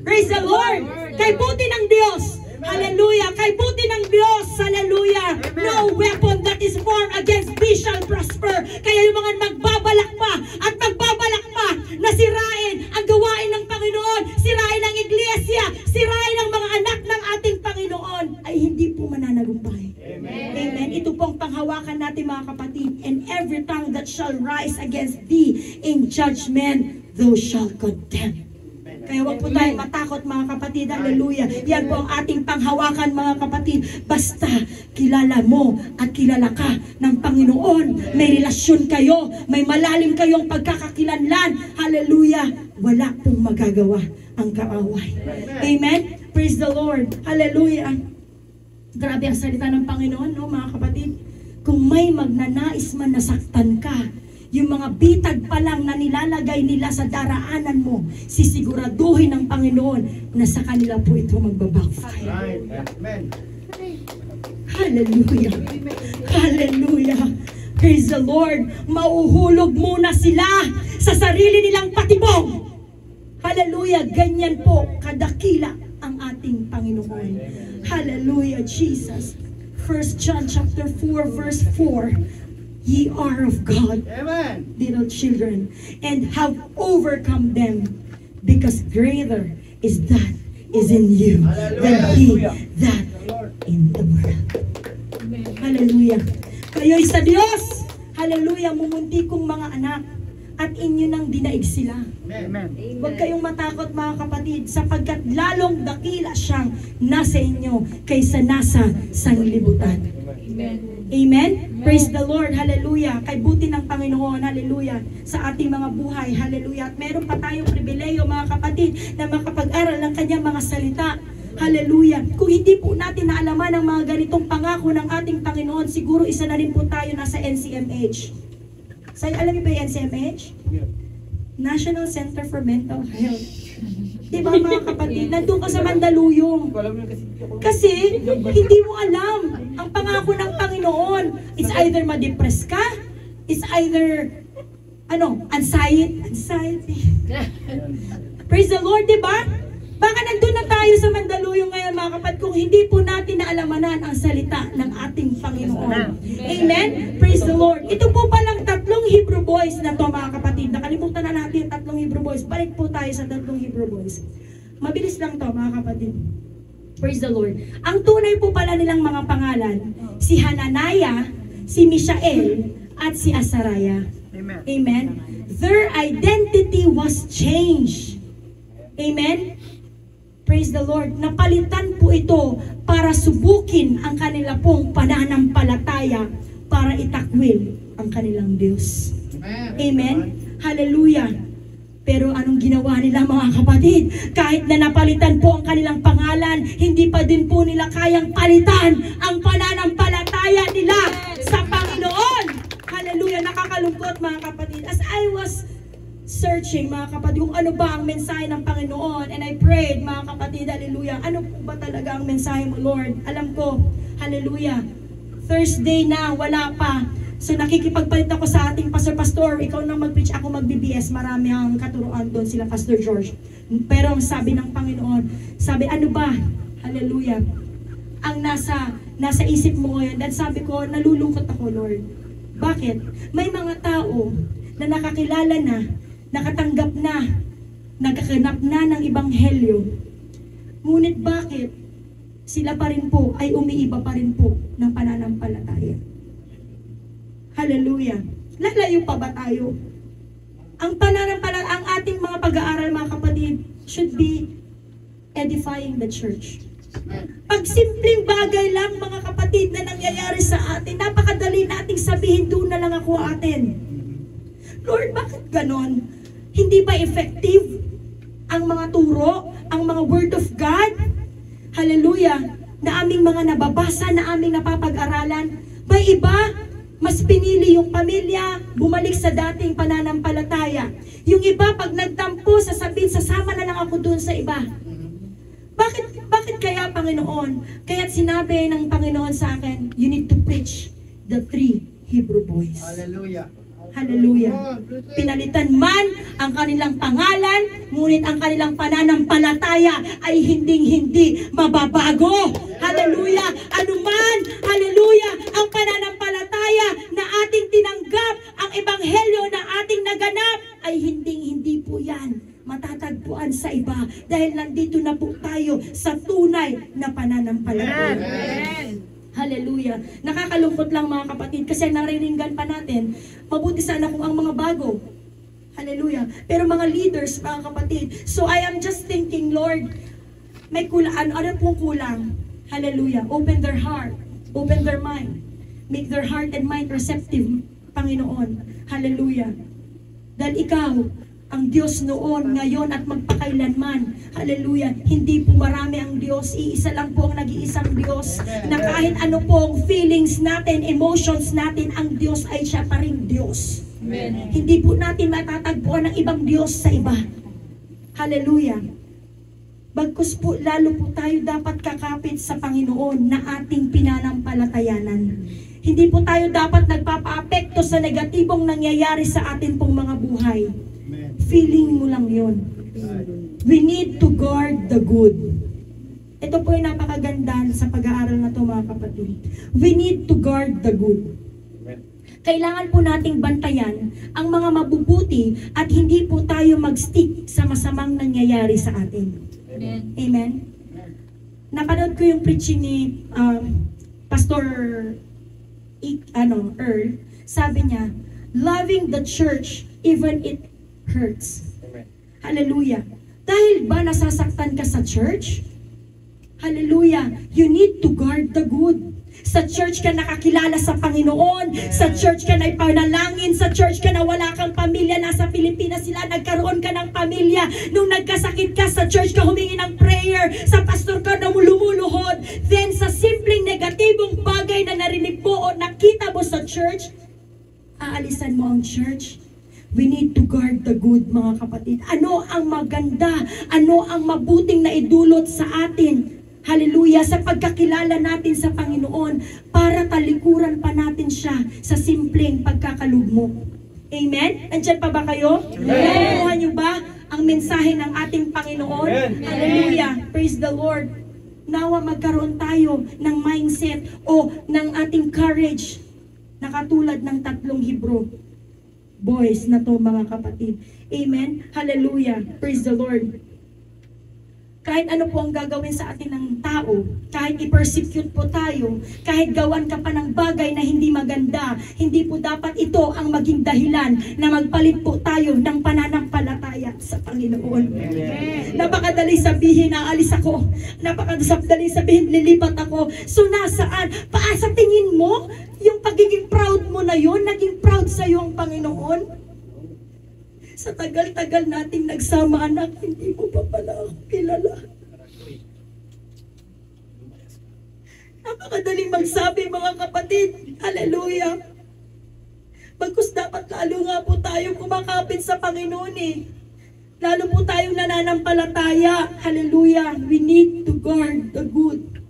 Praise the Lord. Kay buti ng Diyos. Hallelujah. Kay buti ng Diyos. Hallelujah. No weapon that is formed against thee shall prosper. Kaya yung mga magbabalak pa at magbabalak pa na sirain ang gawain ng Panginoon, sirain ang iglesia, sirain ang mga anak ng ating Panginoon, ay hindi po mananagumpay. Amen. Ito po ang hawakan natin mga kapatid. And every tongue that shall rise against thee in judgment, thou shalt condemn. Kaya huwag po tayong matakot mga kapatid. Hallelujah. Yan po ang ating panghawakan mga kapatid. Basta kilala mo at kilala ka ng Panginoon. May relasyon kayo. May malalim kayong pagkakakilanlan. Hallelujah. Wala pong magagawa ang kaaway. Amen? Praise the Lord. Hallelujah. Grabe ang salita ng Panginoon, no, mga kapatid. Kung may magnanais man nasaktan ka, yung mga bitag pa lang na nilalagay nila sa daraanan mo, sisiguraduhin ng Panginoon na sa kanila po ito magbabackfire. Right. Amen. Hallelujah. Hallelujah. Praise the Lord. Mauhulog muna sila sa sarili nilang patibong. Hallelujah. Ganyan po kadakila ang ating Panginoon. Hallelujah, Jesus. 1 John chapter 4 verse 4. Ye are of God, Amen. little children, and have overcome them, because greater is that is in you than he that in the world. Hallelujah. Kayo'y sa Diyos. Hallelujah. Mumunti kong mga anak, at inyo nang dinaig sila. Amen. Huwag kayong matakot mga kapatid, sapagkat lalong dakila siyang nasa inyo kaysa nasa sanglibutan. Amen? Praise the Lord. Hallelujah. Kay buti ng Panginoon. Hallelujah. Sa ating mga buhay. Hallelujah. At meron pa tayong pribileyo mga kapatid na makapag-aral ng kanyang mga salita. Hallelujah. Kung hindi po natin naalaman ang mga ganitong pangako ng ating Panginoon, siguro isa na rin po tayo nasa NCMH. Alam niyo ba yung NCMH? National Center for Mental Health. Diba mga kapatid? Nandun ka sa Mandaluyong. Kasi hindi mo alam ang pangako ng Panginoon. It's either ma-depress ka, it's either anxiety. Praise the Lord, diba? Baka nandun na tayo sa Mandaluyong ngayon mga kapatid kung hindi po natin naalamanan ang salita ng ating Panginoon. Amen? Praise the Lord. Ito po palang 3 Hebrew boys na to mga kapatid. Nakalimutan na natin 3 Hebrew boys. Balik po tayo sa 3 Hebrew boys. Mabilis lang to mga kapatid. Praise the Lord. Ang tunay po pala nilang mga pangalan, si Hananiah, si Mishael, at si Azariah. Amen. Amen? Their identity was changed. Amen? Praise the Lord. Napalitan po ito para subukin ang kanila pong pananampalataya para itakwil ang kanilang Diyos. Amen? Hallelujah. Pero anong ginawa nila mga kapatid? Kahit na napalitan po ang kanilang pangalan, hindi pa din po nila kayang palitan ang pananampalataya nila sa Panginoon. Hallelujah. Nakakalungkot mga kapatid. As I was searching mga kapatid, kung ano ba ang mensahe ng Panginoon, and I prayed mga kapatid, hallelujah, ano po ba talaga ang mensahe mo Lord? Alam ko, hallelujah, Thursday na, wala pa. So nakikipagpalit ako sa ating pastor, ikaw na mag-preach, ako mag-BBS, marami ang katuruan doon sila Pastor George. Pero ang sabi ng Panginoon, sabi ano ba, hallelujah, ang nasa isip mo ngayon, dan sabi ko, nalulungkot ako Lord. Bakit? May mga tao na nakakilala na, nakatanggap na, nagkakanap na ng ebanghelyo. Ngunit bakit sila pa rin po ay umiiba pa rin po ng pananampalataya? Hallelujah. Lalayo pa ba tayo? Ang ang ating mga pag-aaral mga kapatid should be edifying the church. Pag simpleng bagay lang mga kapatid na nangyayari sa atin, napakadali nating sabihin, doon na lang ako atin. Lord, bakit ganon? Hindi ba effective ang mga turo, ang mga word of God? Hallelujah! Na aming mga nababasa, na aming napapag-aralan. May iba, mas pinili yung pamilya, bumalik sa dating pananampalataya. Yung iba, pag nagtampo, sasabihin, sasama na lang ako dun sa iba. Bakit kaya, Panginoon? Kaya't sinabi ng Panginoon sa akin, you need to preach the 3 Hebrew boys. Hallelujah. Hallelujah. Pinalitan man ang kanilang pangalan, ngunit ang kanilang pananampalataya ay hinding-hindi mababago. Hallelujah. Anuman, hallelujah, ang pananampalataya na ating tinanggap, ang ebanghelyo na ating naganap, ay hinding-hindi po yan matatagpuan sa iba dahil nandito na po tayo sa tunay na pananampalataya. Amen. Hallelujah. Hallelujah. Nakakalungkot lang mga kapatid kasi nariringgan pa natin. Mabuti sana kung ang mga bago. Hallelujah. Pero mga leaders, mga kapatid. So I am just thinking, Lord, may kulang. Ano pong kulang? Hallelujah. Open their heart. Open their mind. Make their heart and mind receptive, Panginoon. Hallelujah. Dahil ikaw, ang Diyos noon, ngayon at magpakailanman. Hallelujah. Hindi po marami ang Diyos. Iisa lang po ang nag-iisang Diyos. Na kahit ano pong feelings natin, emotions natin, ang Diyos ay siya pa rin Diyos. Amen. Hindi po natin matatagpuan ng ibang Diyos sa iba. Hallelujah. Bagkus po, lalo po tayo dapat kakapit sa Panginoon na ating pinanampalatayanan. Hindi po tayo dapat nagpapa-apekto sa negatibong nangyayari sa atin pong mga buhay. Feeling mo lang yun. We need to guard the good. Ito po yung napakaganda sa pag-aaral na ito mga kapatid. We need to guard the good. Kailangan po nating bantayan ang mga mabubuti at hindi po tayo mag-stick sa masamang nangyayari sa atin. Amen. Amen? Napanood ko yung preaching ni Pastor Earl. Sabi niya, loving the church even it hurts. Hallelujah. Dahil ba nasasaktan ka sa church? Hallelujah. You need to guard the good. Sa church ka nakakilala sa Panginoon. Sa church ka na ipanalangin. Sa church ka na wala kang pamilya. Nasa Pilipinas sila, nagkaroon ka ng pamilya. Nung nagkasakit ka, sa church ka humingi ng prayer. Sa pastor ka na lumuluhod. Then sa simpleng negatibong bagay na narinig mo o nakita mo sa church, aalisan mo ang church. We need to guard the good, mga kapatid. Ano ang maganda? Ano ang mabuting na idulot sa atin? Hallelujah, sa pagkakilala natin sa Panginoon para talikuran pa natin siya sa simpleng pagkakalugmok. Amen? Nandiyan pa ba kayo? Nakuha niyo ba ang mensahe ng ating Panginoon? Amen. Hallelujah. Praise the Lord. Nawa magkaroon tayo ng mindset o ng ating courage na katulad ng 3 Hebrew boys na to, mga kapatid. Amen? Hallelujah. Praise the Lord. Kahit ano po ang gagawin sa atin ng tao, kahit i-persecute po tayo, kahit gawan ka pa ng bagay na hindi maganda, hindi po dapat ito ang maging dahilan na magpalit po tayo ng pananampalataya sa Panginoon. Napakadali sabihin na alis ako. Napakadali sabihin lilipat ako. So nasaan? Sa tingin mo, yung pagiging proud mo na yun, naging proud sa iyo ang Panginoon? Sa tagal-tagal nating nagsama, anak, hindi mo pa pala ako kilala. Napakadaling magsabi, mga kapatid. Hallelujah. Bagkus dapat lalo nga po tayo kumakapit sa Panginoon eh. Lalo po tayong nananampalataya. Hallelujah. We need to guard the good.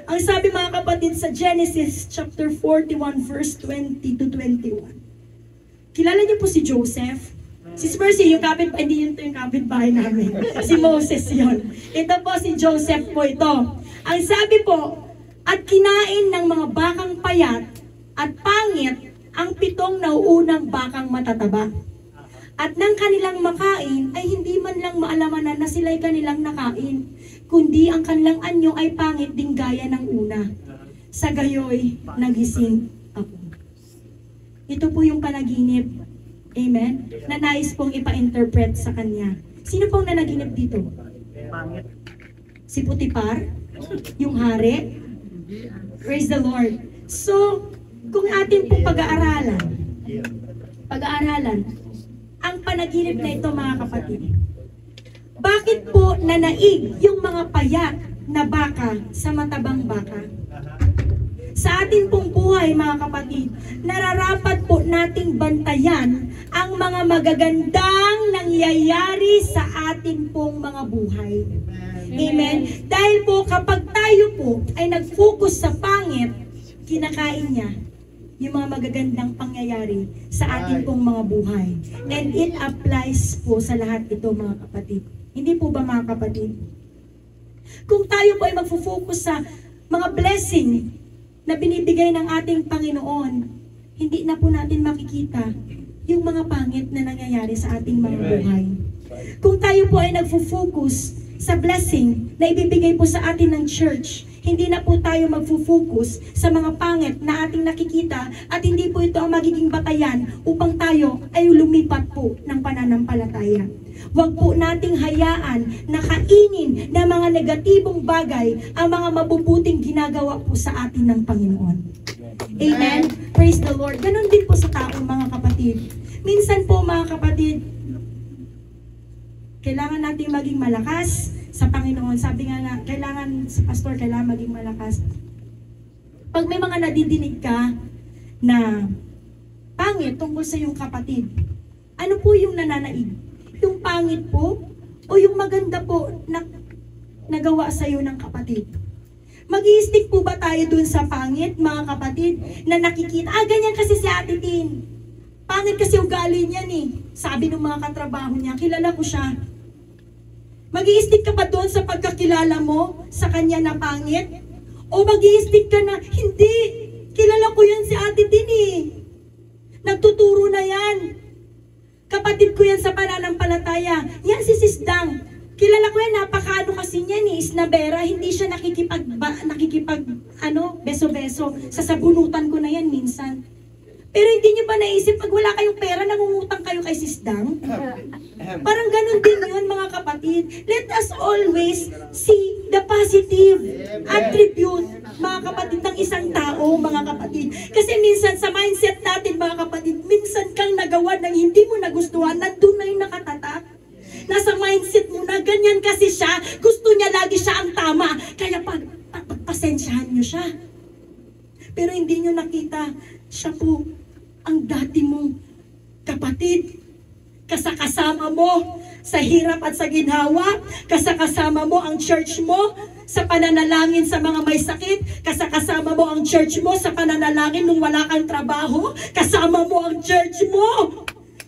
Ang sabi, mga kapatid, sa Genesis chapter 41 verse 20 to 21. Kilala niyo po si Joseph? Si Mercy, yung hindi yun yung kapitbahay namin. Si Moses yun. Ito po si Joseph po ito. Ang sabi po, at kinain ng mga bakang payat at pangit ang 7 nauunang bakang matataba. At nang kanilang makain, ay hindi man lang maalamanan na sila'y kanilang nakain, kundi ang kanilang anyo ay pangit din gaya ng una. Sa gayoy, nagising ako. Ito po yung panaginip. Amen? Na nais pong ipa-interpret sa kanya. Sino pong nanaginip dito? Si Putipar? Yung hari? Praise the Lord. So, kung atin pong pag-aaralan, ang panaginip na ito, mga kapatid, bakit po nanaig yung mga payat na baka sa matabang baka? Sa ating pong buhay, mga kapatid, nararapat po nating bantayan ang mga magagandang nangyayari sa ating pong mga buhay. Amen? Dahil po kapag tayo po ay nag-focus sa pangit, kinakain niya yung mga magagandang pangyayari sa ating pong mga buhay. And it applies po sa lahat ito, mga kapatid. Hindi po ba, mga kapatid? Kung tayo po ay mag-focus sa mga blessing na binibigay ng ating Panginoon, hindi na po natin makikita yung mga pangit na nangyayari sa ating mga buhay. Kung tayo po ay nagfo-focus sa blessing na ibibigay po sa atin ng church, Hindi na po tayo magfo-focus sa mga pangit na ating nakikita at hindi po ito ang magiging batayan upang tayo ay lumipat po ng pananampalataya. Huwag po nating hayaan na kainin ng mga negatibong bagay ang mga mabubuting ginagawa po sa atin ng Panginoon. Amen? Praise the Lord. Ganon din po sa taong mga kapatid. Minsan po mga kapatid, kailangan nating maging malakas sa Panginoon. Sabi nga, kailangan sa pastor, kailangan maging malakas. Pag may mga nadidinig ka na pangit tungkol sa iyong kapatid, ano po yung nananaig? Yung pangit po o yung maganda po na nagawa sa iyo ng kapatid? Mag-i-stick po ba tayo dun sa pangit, mga kapatid, na nakikita, ganyan kasi si Ate Tin. Pangit kasi ugali niyan eh. Sabi ng mga katrabaho niya, kilala ko siya. Mag-i-stick ka ba doon sa pagkakilala mo sa kanya na pangit? O mag-i-stick ka na, hindi, kilala ko yan si Ate Tin eh. Nagtuturo na yan. Kapatid ko yan sa pananampalataya. Yan si Sis Dang. Kilala ko yan, napakaano kasi niya ni Isnabera, hindi siya beso-beso. Sasabunutan ko na yan minsan. Pero hindi nyo ba naisip, pag wala kayong pera, nangungutang kayo kay Sis Dang? Parang ganun din yun, mga kapatid. Let us always see the positive attribute, mga kapatid, ng isang tao, mga kapatid. Kasi minsan sa mindset natin, mga kapatid, minsan kang nagawa ng hindi mo nagustuhan, nandun na yung nakatatak. Nasa mindset mo na ganyan kasi siya, gusto niya lagi siya ang tama. Kaya pagpasensyahan niyo siya. Pero hindi niyo nakita, siya po ang dati mong kapatid. Kasakasama mo sa hirap at sa ginhawa. Kasakasama mo ang church mo sa pananalangin sa mga may sakit. Kasakasama mo ang church mo sa pananalangin nung wala kang trabaho. Kasama mo ang church mo.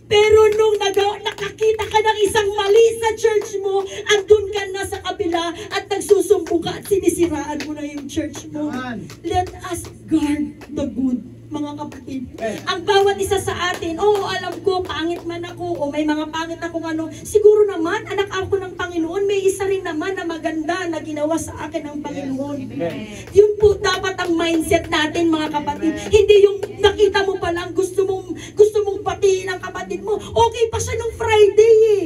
Pero nung nakakita ka ng isang mali sa church mo, andun ka na sa kabila at nagsusumpo ka at sinisiraan mo na yung church mo. Let us guard the good, mga kapatid. Ang bawat isa sa atin, alam ko, pangit man ako, o may mga pangit akong ano, siguro naman, anak ako ng Panginoon, may isa rin naman na maganda na ginawa sa akin ng Panginoon. Yun po dapat ang mindset natin, mga kapatid. Hindi yung nakita mo pa lang, gusto mong patiin ang kapatid mo. Okay pa siya nung Friday eh.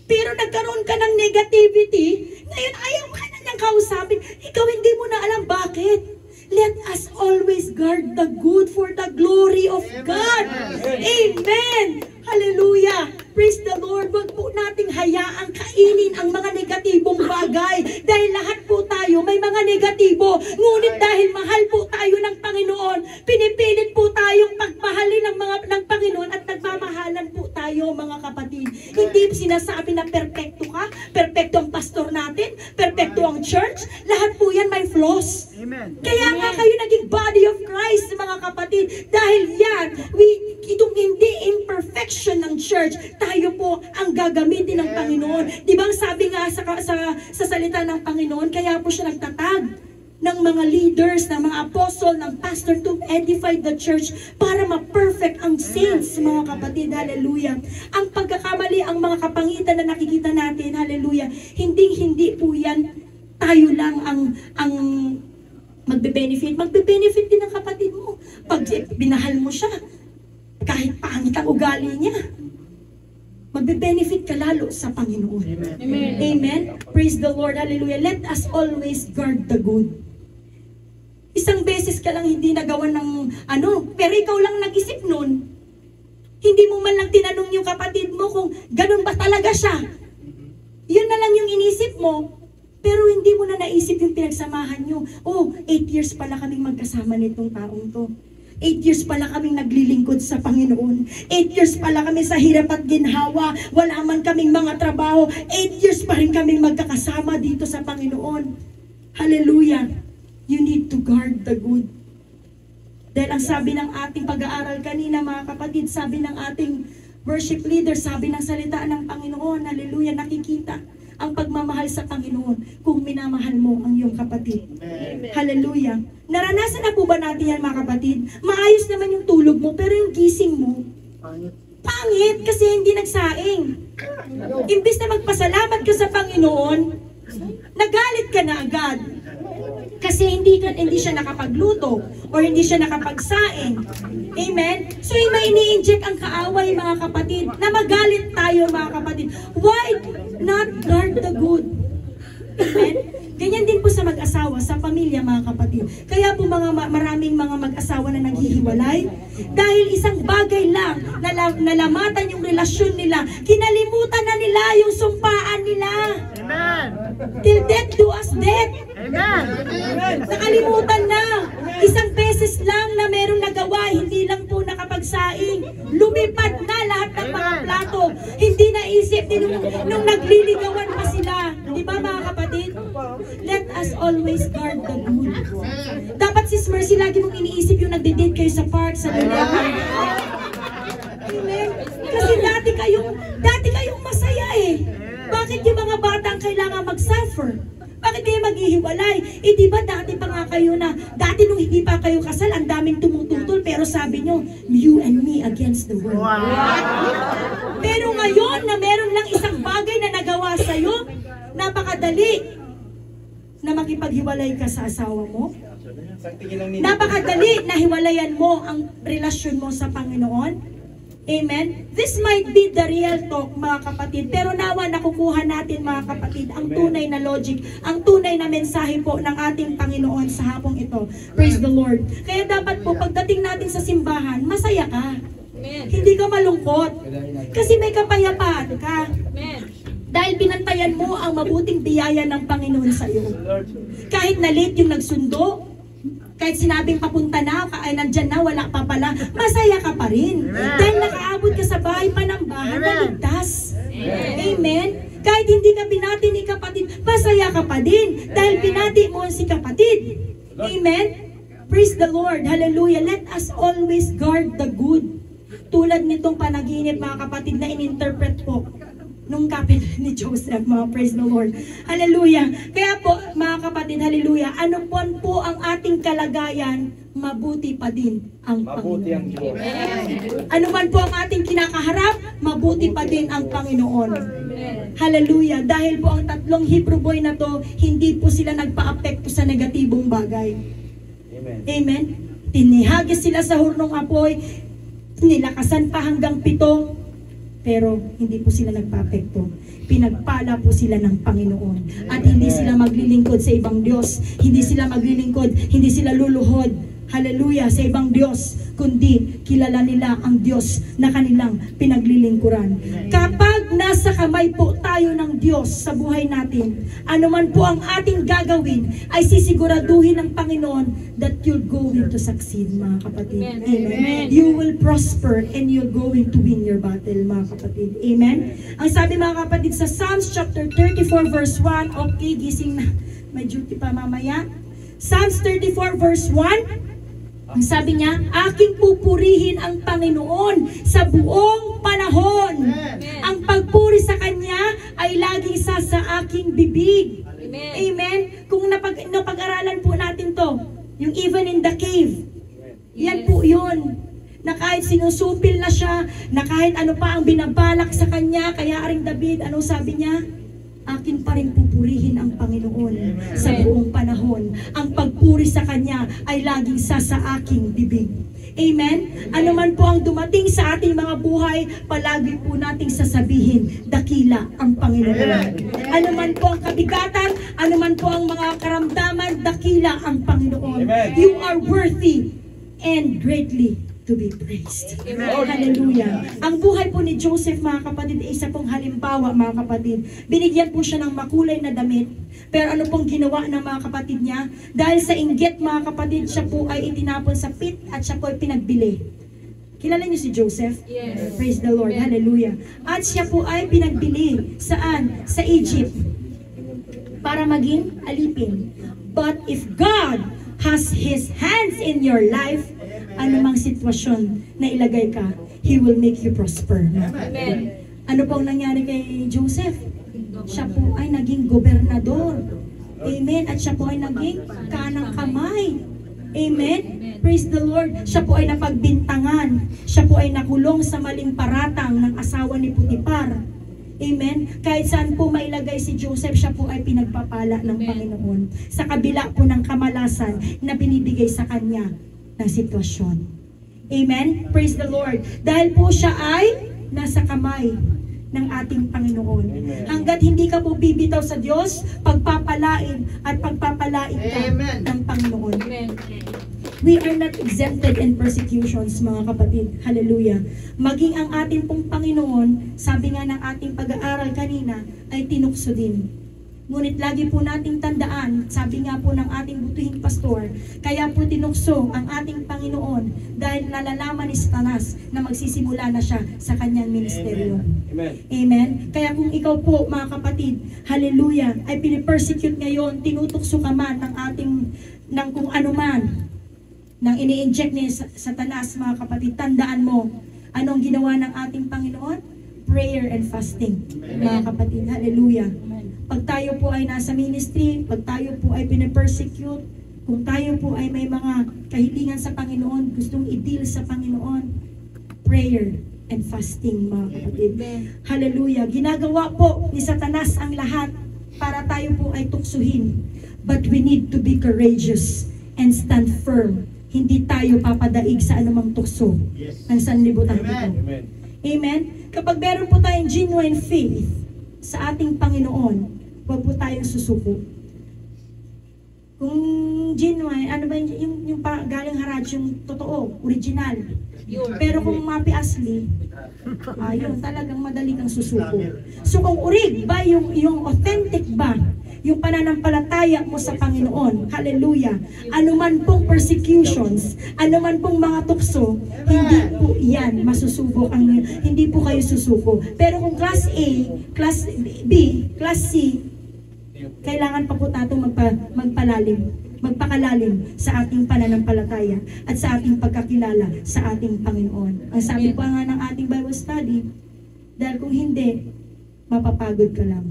Pero nagkaroon ka ng negativity, ngayon ayaw ka na niyang kausapin. Ikaw hindi mo na alam bakit. Let us always guard the good for the glory of God. Amen. Hallelujah. Praise the Lord. Huwag po nating hayaang kainin ang mga negatibong bagay. Dahil lahat po tayo may mga negatibo. Ngunit dahil mahal po tayo ng Panginoon, pinipilit po tayong pagmahalin ng Panginoon at nagmamahalan po tayo, mga kapatid. Hindi sinasabi na perpekto ka, perpekto ang pastor natin, perpekto ang church. Lahat po yan may flaws. Amen. Kaya nga kayo naging body of Christ, mga kapatid. Dahil yan, itong hindi imperfection ng church, tayo po ang gagamitin ng Panginoon. Di ba sabi nga sa salita ng Panginoon, kaya po siya nagtatag ng mga leaders, ng mga apostle, ng pastor to edify the church para ma-perfect ang saints, mga kapatid. Hallelujah. Ang pagkakamali, ang mga kapangitan na nakikita natin, hallelujah, hindi po yan tayo lang ang magbe-benefit. Magbe-benefit din ang kapatid mo. Pag binahal mo siya, kahit pangit ang ugali niya, magbe-benefit ka lalo sa Panginoon. Amen. Amen. Praise the Lord. Hallelujah. Let us always guard the good. Isang beses ka lang hindi nagawa ng pero ikaw lang nag-isip nun. Hindi mo man lang tinanong yung kapatid mo kung ganun ba talaga siya. Yun na lang yung inisip mo. Pero hindi mo na naisip yung pinagsamahan nyo. 8 years pala kaming magkasama nitong taong to. 8 years pala kaming naglilingkod sa Panginoon. 8 years pala kami sa hirap at ginhawa. Wala man kaming mga trabaho. 8 years pa rin kaming magkakasama dito sa Panginoon. Hallelujah. You need to guard the good. Dahil ang sabi ng ating pag-aaral kanina, mga kapatid, sabi ng ating worship leader, sabi ng salita ng Panginoon, hallelujah, nakikita ang pagmamahal sa Panginoon kung minamahal mo ang iyong kapatid. Amen. Hallelujah. Naranasan na po ba natin yan, mga kapatid? Maayos naman yung tulog mo, pero yung gising mo, pangit kasi hindi nagsaing. Imbis na magpasalamat ka sa Panginoon, nagalit ka na agad. Kasi hindi siya nakapagluto or hindi siya nakapagsaing. Amen? So may ini-inject ang kaaway mga kapatid na magalit tayo mga kapatid. Why not guard the good? Amen? Ganyan din po sa mag-asawa, sa pamilya mga kapatid. Kaya po maraming mga mag-asawa na naghihiwalay dahil isang bagay lang nalamatan yung relasyon nila. Kinalimutan na nila yung sumpaan nila. Amen. Till death do us death. Amen. Nakalimutan na. Isang beses lang na merong nagawa, hindi lang po nakapagsaing. Lumipad na lahat ng mga plato. Hindi naisip din nung nagliligawan pa sila. Di ba mga kapatid? Let us always guard the good. Dapat sis Mercy, lagi mong iniisip yung nagde-date kayo sa park, sa lugar. Amen. Kasi dati kayong masaya eh. Bakit yung mga bata ang kailangan mag-suffer? Bakit kayo maghihiwalay? Eh di ba dati pa nga kayo na, dati nung hindi pa kayo kasal, ang daming tumututol, pero sabi nyo, you and me against the world. Pero ngayon na meron lang isang bagay na nagawa sa'yo, napakadali na makipaghiwalay ka sa asawa mo. Napakadali na hiwalayan mo ang relasyon mo sa Panginoon. Amen? This might be the real talk mga kapatid, pero nawa nakukuha natin mga kapatid ang tunay na logic, ang tunay na mensahe po ng ating Panginoon sa hapong ito. Praise the Lord. Kaya dapat po pagdating natin sa simbahan, masaya ka. Hindi ka malungkot. Kasi may kapayapaan ka. Dahil binantayan mo ang mabuting biyaya ng Panginoon sa iyo. Kahit na late yung nagsundo, kahit sinabing papunta na, ay nandyan na, wala pa pala, masaya ka pa rin. Dahil nakaabot ka sa bahay pa ng bahay na ligtas. Amen? Kahit hindi ka binati ni kapatid, masaya ka pa din. Dahil binati mo si kapatid. Amen? Praise the Lord. Hallelujah. Let us always guard the good. Tulad nitong panaginip mga kapatid na in-interpret po nung kapit ni Joseph, mga praise the Lord. Hallelujah. Kaya po, mga kapatid, hallelujah, ano po ang ating kalagayan, mabuti pa din ang Panginoon. Ano man po ang ating kinakaharap, mabuti pa din ang Panginoon. Hallelujah. Dahil po ang tatlong Hebrew boy na to, hindi po sila nagpa-apekto sa negatibong bagay. Amen. Tinihagis sila sa hurnong apoy, nilakasan pa hanggang 7, pero hindi po sila nagpapekto. Pinagpala po sila ng Panginoon. At hindi sila maglilingkod sa ibang Diyos. Hindi sila maglilingkod, hindi sila luluhod. Hallelujah, sa ibang Diyos. Kundi kilala nila ang Diyos na kanilang pinaglilingkuran. Kapag nasa kamay po tayo ng Diyos sa buhay natin, anuman po ang ating gagawin, ay sisiguraduhin ng Panginoon that you're going to succeed, mga kapatid. Amen. You will prosper and you're going to win your battle, mga kapatid. Amen. Ang sabi mga kapatid sa Psalms chapter 34 verse 1, okay, gising na, may duty pa mamaya. Psalms 34 verse 1, ang sabi niya, aking pupurihin ang Panginoon sa buong panahon. Ang pagpuri sa Kanya ay laging sa aking bibig. Amen. Kung napag-aralan po natin to, yung even in the cave, yan po yun. Na kahit sinusupil na siya, na kahit ano pa ang binabalak sa kanya, kaya aring David, anong sabi niya? Akin pa rin pupurihin ang Panginoon sa buong panahon. Ang pagpuri sa Kanya ay laging sa aking bibig. Amen? Ano man po ang dumating sa ating mga buhay, palagi po nating sasabihin, dakila ang Panginoon. Ano man po ang kabigatan, ano man po ang mga karamdaman, dakila ang Panginoon. You are worthy and greatly to be praised. Hallelujah. Ang buhay po ni Joseph, mga kapatid, ay isa pong halimbawa, mga kapatid. Binigyan po siya ng makulay na damit. Pero ano pong ginawa ng mga kapatid niya? Dahil sa inggit, mga kapatid, siya po ay itinapon sa pit at siya po ay pinagbili. Kilala niyo si Joseph? Yes. Praise the Lord. Hallelujah. At siya po ay pinagbili. Saan? Sa Egypt. Para maging alipin. But if God has His hands in your life, anumang sitwasyon na ilagay ka, He will make you prosper. Amen. Ano pong nangyari kay Joseph? Siya po ay naging gobernador. Amen. At siya po ay naging kanang kamay. Amen. Praise the Lord. Siya po ay napagbintangan. Siya po ay nakulong sa maling paratang ng asawa ni Putipar. Amen? Kahit saan po mailagay si Joseph, siya po ay pinagpapala ng Panginoon. Sa kabila po ng kamalasan na binibigay sa kanya ng sitwasyon. Amen? Praise the Lord. Dahil po siya ay nasa kamay ng ating Panginoon. Hanggat hindi ka po bibitaw sa Diyos, pagpapalain at pagpapalain ka Amen. ng Panginoon. Amen. We are not exempted in persecutions, mga kapatid. Hallelujah. Maging ang ating pong Panginoon, sabi nga ng ating pag-aaral kanina, ay tinukso din. Ngunit lagi po nating tandaan, sabi nga po ng ating butuhing pastor, kaya po tinukso ang ating Panginoon dahil nalalaman ni Satanas na magsisimula na siya sa kanyang ministeryo. Amen. Amen? Kaya kung ikaw po, mga kapatid, hallelujah, ay pinipersecute ngayon, tinutukso ka man ng ating, ng kung ano man, nang ini-inject ni Satanas, mga kapatid, tandaan mo, anong ginawa ng ating Panginoon? Prayer and fasting, mga kapatid. Hallelujah. Pag tayo po ay nasa ministry, pag tayo po ay pinipersecute, kung tayo po ay may mga kahilingan sa Panginoon, gustong i-deal sa Panginoon, prayer and fasting, mga kapatid. Hallelujah. Ginagawa po ni Satanas ang lahat para tayo po ay tuksuhin. But we need to be courageous and stand firm. Hindi tayo papadaig sa anumang tukso ng sanlibutan ito. Amen. Amen? Kapag meron po tayong genuine faith sa ating Panginoon, huwag po tayong susuko. Kung genuine, ano ba yung galing haraj, yung totoo, original. Pero kung mapi asli, ayun, talagang madali kang susuko. So kung urig ba, yung authentic ba, yung pananampalataya mo sa Panginoon, hallelujah, anuman pong persecutions, anuman pong mga tukso, hindi po yan masusubok, hindi po kayo susuko. Pero kung class A, class B, class C, kailangan pa po natin magpakalalim sa ating pananampalataya at sa ating pagkakilala sa ating Panginoon. Ang sabi pa nga ng ating Bible study, dahil kung hindi, mapapagod ka lang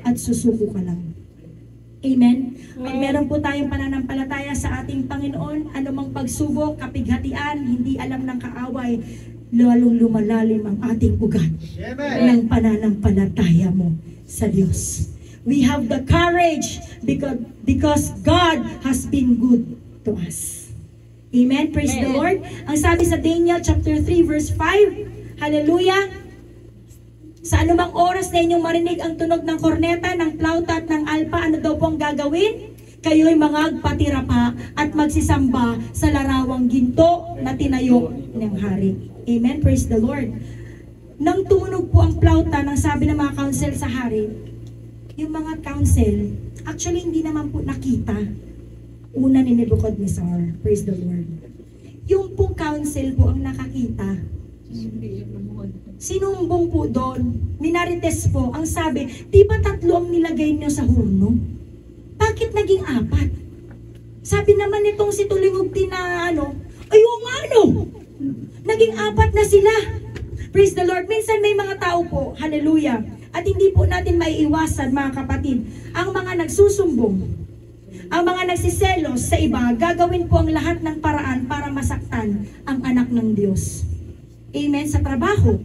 at susuko ka lang. Amen? Pag meron po tayong pananampalataya sa ating Panginoon, anumang pagsubok, kapighatian, hindi alam ng kaaway, lalong lumalalim ang ating ugat ng pananampalataya mo sa Diyos. We have the courage because God has been good to us. Amen? Praise the Lord. Ang sabi sa Daniel chapter 3 verse 5, hallelujah, sa anumang oras na inyong marinig ang tunog ng korneta, ng plauta at ng alpa, ano daw po ang gagawin? Kayo'y mangagpatira pa at magsisamba sa larawang ginto na tinayo ng hari. Amen? Praise the Lord. Nang tumunog po ang plauta, nang sabi ng mga council sa hari, yung mga council, actually hindi naman po nakita. Una ni Nebuchadnezzar. Praise the Lord. Yung pong council po ang nakakita. Sinumbong po doon, minarites po, ang sabi, di ba 3 ang nilagay niyo sa hurno? Bakit naging 4? Sabi naman nitong si Tulingog din na naging 4 na sila. Praise the Lord. Minsan may mga tao po, hallelujah, at hindi po natin maiiwasan, mga kapatid, ang mga nagsusumbong, ang mga nagsiselos sa iba, gagawin po ang lahat ng paraan para masaktan ang anak ng Diyos. Amen? Sa trabaho,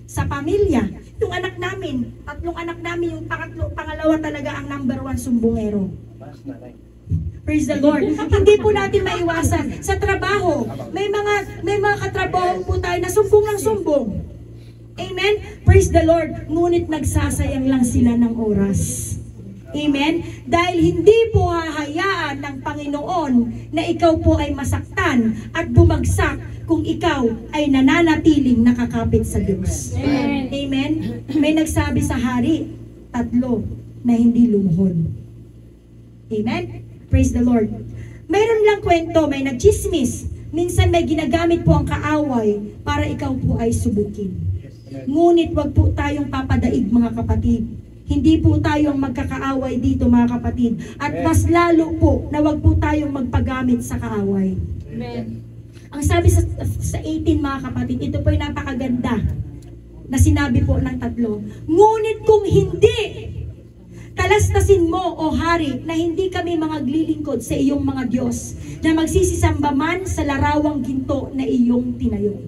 sa pamilya, yung anak namin, 3 anak namin, yung pangalawa talaga ang number 1 sumbongero. Praise the Lord. Hindi po natin maiwasan. Sa trabaho, may mga katrabaho po tayo na sumbong ng sumbong. Amen? Praise the Lord. Ngunit nagsasayang lang sila ng oras. Amen? Dahil hindi po hahayaan ng Panginoon na ikaw po ay masaktan at bumagsak kung ikaw ay nananatiling nakakapit sa Diyos. Amen. Amen? May nagsabi sa hari, 3 na hindi lumuhod. Amen? Praise the Lord. Mayroon lang kwento, may nagchismis. Minsan may ginagamit po ang kaaway para ikaw po ay subukin. Ngunit wag po tayong papadaig, mga kapatid. Hindi po tayong magkakaaway dito, mga kapatid. At mas lalo po na wag po tayong magpagamit sa kaaway. Amen. Ang sabi sa 18, mga kapatid, ito po ay napakaganda na sinabi po ng 3. Ngunit kung hindi, talastasin mo, o hari, na hindi kami maglilingkod sa iyong mga Diyos na magsisisamba man sa larawang ginto na iyong tinayo.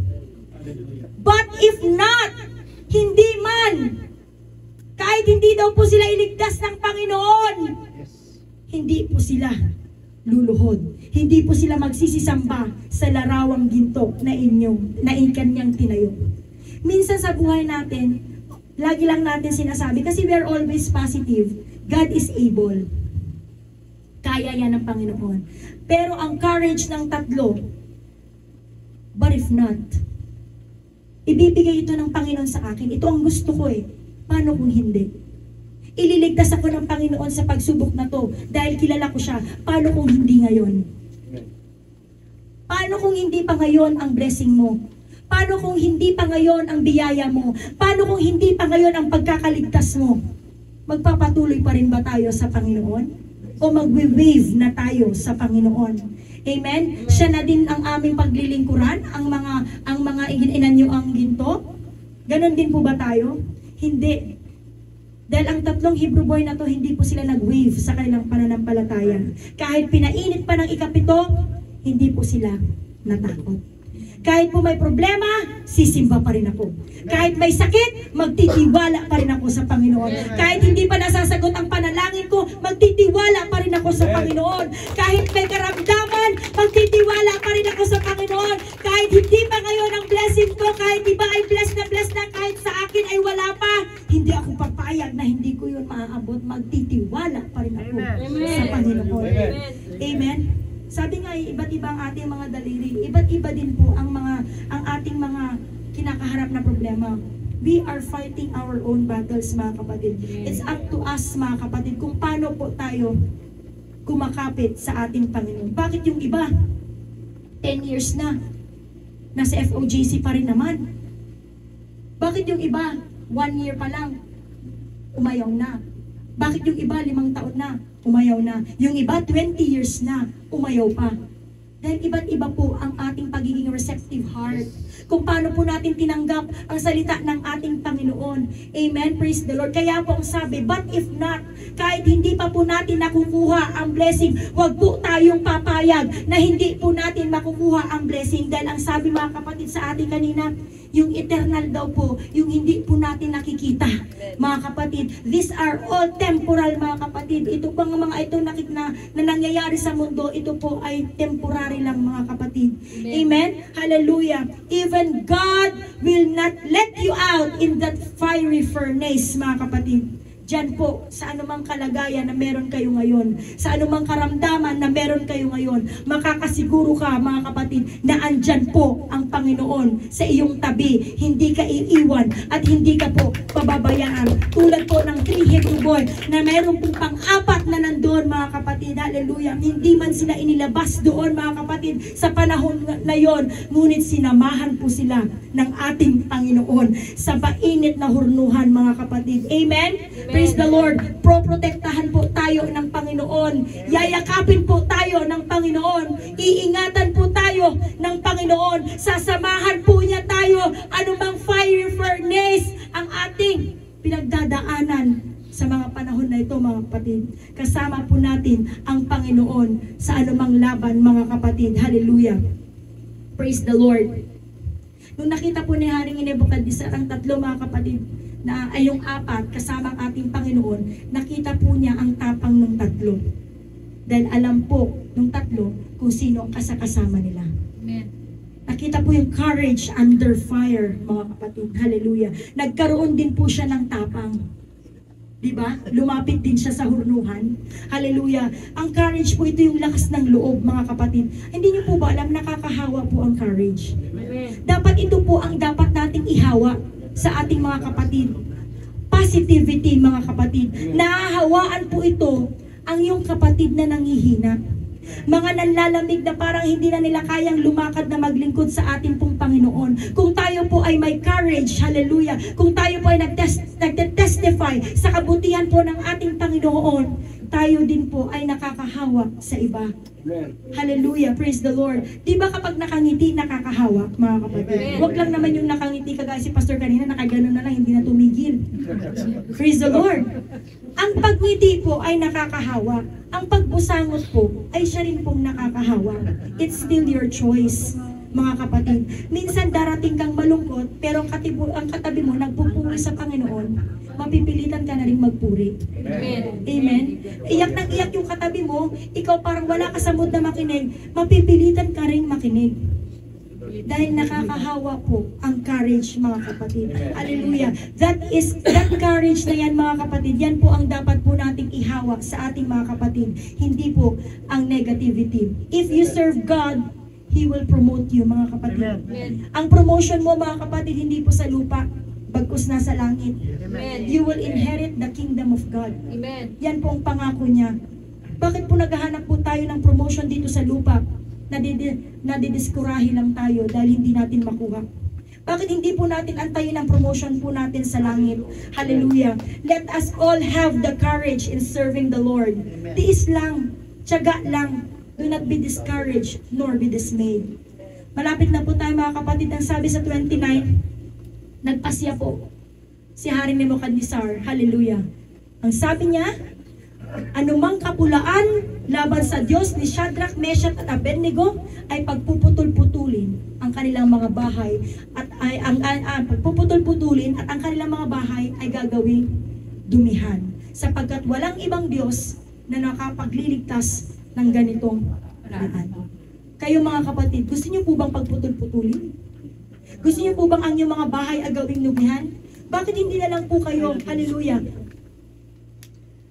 But if not, hindi man, Kahit hindi daw po sila iligtas ng Panginoon, Yes. hindi po sila luluhod. Hindi po sila magsisisamba sa larawang ginto na kanyang tinayo. Minsan sa buhay natin, lagi lang natin sinasabi, kasi we are always positive, God is able. Kaya yan ng Panginoon. Pero ang courage ng tatlo, but if not, ibibigay ito ng Panginoon sa akin. Ito ang gusto ko eh. Paano kung hindi? Ililigtas ako ng Panginoon sa pagsubok na to dahil kilala ko siya. Paano kung hindi ngayon? Paano kung hindi pa ngayon ang blessing mo? Paano kung hindi pa ngayon ang biyaya mo? Paano kung hindi pa ngayon ang pagkakaligtas mo? Magpapatuloy pa rin ba tayo sa Panginoon? O magwe-wave na tayo sa Panginoon? Amen? Siya na din ang aming paglilingkuran, ang mga inanyo ang ginto? Ganon din po ba tayo? Hindi. Dahil ang tatlong Hebrew boy na to, hindi po sila nag-wave sa kanilang pananampalataya. Kahit pinainit pa ng ikapito, hindi po sila natakot. Kahit po may problema, sisimba pa rin ako. Kahit may sakit, magtitiwala pa rin ako sa Panginoon. Kahit hindi pa nasasagot ang panalangin ko, magtitiwala pa rin ako sa Panginoon. Kahit may karamdaman, magtitiwala pa rin ako sa Panginoon. Kahit hindi pa ngayon ang blessing ko, kahit iba ay bless na, kahit sa akin ay wala pa, hindi ako papayag na hindi ko yun maaabot. Magtitiwala pa rin ako sa Panginoon. Amen. Sabi nga, iba't iba ang ating mga daliri, iba't iba din po ang ating mga kinakaharap na problema. We are fighting our own battles, mga kapatid. It's up to us, mga kapatid, kung paano po tayo kumakapit sa ating Panginoon. Bakit yung iba, 10 years na, nasa FOJC pa rin naman? Bakit yung iba, 1 year pa lang, umayaw na? Bakit yung iba, 5 taon na, umayaw na? Yung iba, 20 years na, umayaw pa. Dahil iba't iba po ang ating pagiging receptive heart. Kung paano po natin tinanggap ang salita ng ating Panginoon. Amen? Praise the Lord. Kaya po ang sabi, but if not, kahit hindi pa po natin nakukuha ang blessing, huwag po tayong papayag na hindi po natin makukuha ang blessing. Dahil ang sabi mga kapatid sa ating kanina, yung eternal daw po, yung hindi po natin nakikita. Mga kapatid, these are all temporal, mga kapatid. Ito pang mga ito na nangyayari sa mundo, ito po ay temporary lang, mga kapatid. Amen? Hallelujah. Even God will not let you out in that fiery furnace, mga kapatid. Diyan po, sa anumang kalagayan na meron kayo ngayon, sa anumang karamdaman na meron kayo ngayon, makakasiguro ka, mga kapatid, na andyan po ang Panginoon sa iyong tabi. Hindi ka iiwan at hindi ka po pababayaan. Tulad po ng 3 Hebrew boy na meron pong pang-apat na nandoon, mga kapatid. Hallelujah. Hindi man sila inilabas doon, mga kapatid, sa panahon na yon, ngunit sinamahan po sila ng ating Panginoon sa painit na hurnuhan, mga kapatid. Amen? Praise the Lord. Proprotektahan po tayo ng Panginoon. Yayakapin po tayo ng Panginoon. Iingatan po tayo ng Panginoon. Sasamahan po niya tayo. Anumang fiery furnace ang ating pinagdadaanan sa mga panahon na ito, mga kapatid. Kasama po natin ang Panginoon sa anumang laban, mga kapatid. Hallelujah. Praise the Lord. Nung nakita po ni Haring Nebuchadnezzar ang tatlo, mga kapatid, na ay yung apat kasama ang ating Panginoon, nakita po niya ang tapang ng tatlo. Dahil alam po ng tatlo kung sino ang kasakasama nila. Amen. Nakita po yung courage under fire, mga kapatid. Hallelujah. Nagkaroon din po siya ng tapang. Diba? Lumapit din siya sa hurnuhan. Hallelujah. Ang courage po, ito yung lakas ng loob, mga kapatid. Hindi niyo po ba alam, nakakahawa po ang courage? Amen. Dapat ito po ang dapat nating ihawa sa ating mga kapatid. Positivity, mga kapatid. Nahahawaan po ito ang iyong kapatid na nangihina. Mga nanlalamig na parang hindi na nila kayang lumakad na maglingkod sa ating pong Panginoon. Kung tayo po ay may courage, hallelujah, kung tayo po ay nagtestify sa kabutihan po ng ating Panginoon, tayo din po ay nakakahawa sa iba. Hallelujah, praise the Lord. Di ba kapag nakangiti, nakakahawa, mga kapatid? Huwag lang naman yung nakangiti, kagaya si Pastor kanina, nakaganon na lang, hindi na tumigil. Praise the Lord. Ang pagngiti po ay nakakahawa. Ang pagbusangot po ay siya rin pong nakakahawa. It's still your choice, mga kapatid. Minsan darating kang malungkot, pero ang katabi mo, nagpupuwis sa Panginoon, mapipilitan ka na rin magpuri. Amen. Amen? Iyak nang iyak yung katabi mo, ikaw parang wala ka sa mood na makinig, mapipilitan ka rin makinig. Dahil nakakahawa po ang courage, mga kapatid. Hallelujah. That courage na yan, mga kapatid, yan po ang dapat po nating ihawa sa ating mga kapatid. Hindi po ang negativity. If you serve God, He will promote you, mga kapatid. Amen. Ang promotion mo, mga kapatid, hindi po sa lupa, bagkus nasa langit. Amen. You will inherit the kingdom of God. Amen. Yan po ang pangako niya. Bakit po naghahanap po tayo ng promotion dito sa lupa? Nadidiskurahi lang tayo dahil hindi natin makuha. Bakit hindi po natin antayin ang promotion po natin sa langit? Hallelujah. Let us all have the courage in serving the Lord. Tiis lang, tiyaga lang. Do not be discouraged nor be dismayed. Malapit na po tayo, mga kapatid. Ang sabi sa 29, nagpasya po si Haring Nebuchadnezzar. Hallelujah. Ang sabi niya, anumang kapulaan laban sa Diyos ni Shadrach, Meshach at Abednego ay pagpuputol-putulin ang kanilang mga bahay at pagpuputol-putulin at ang kanilang mga bahay ay gagawing dumihan, sapagkat walang ibang Diyos na nakapagliligtas ng ganitong paraan. Kayo, mga kapatid, gusto niyo po bang pagputol-putulin? Gusto niyo po bang ang inyong mga bahay ay gawing dumihan? Bakit hindi na lang po kayo, hallelujah,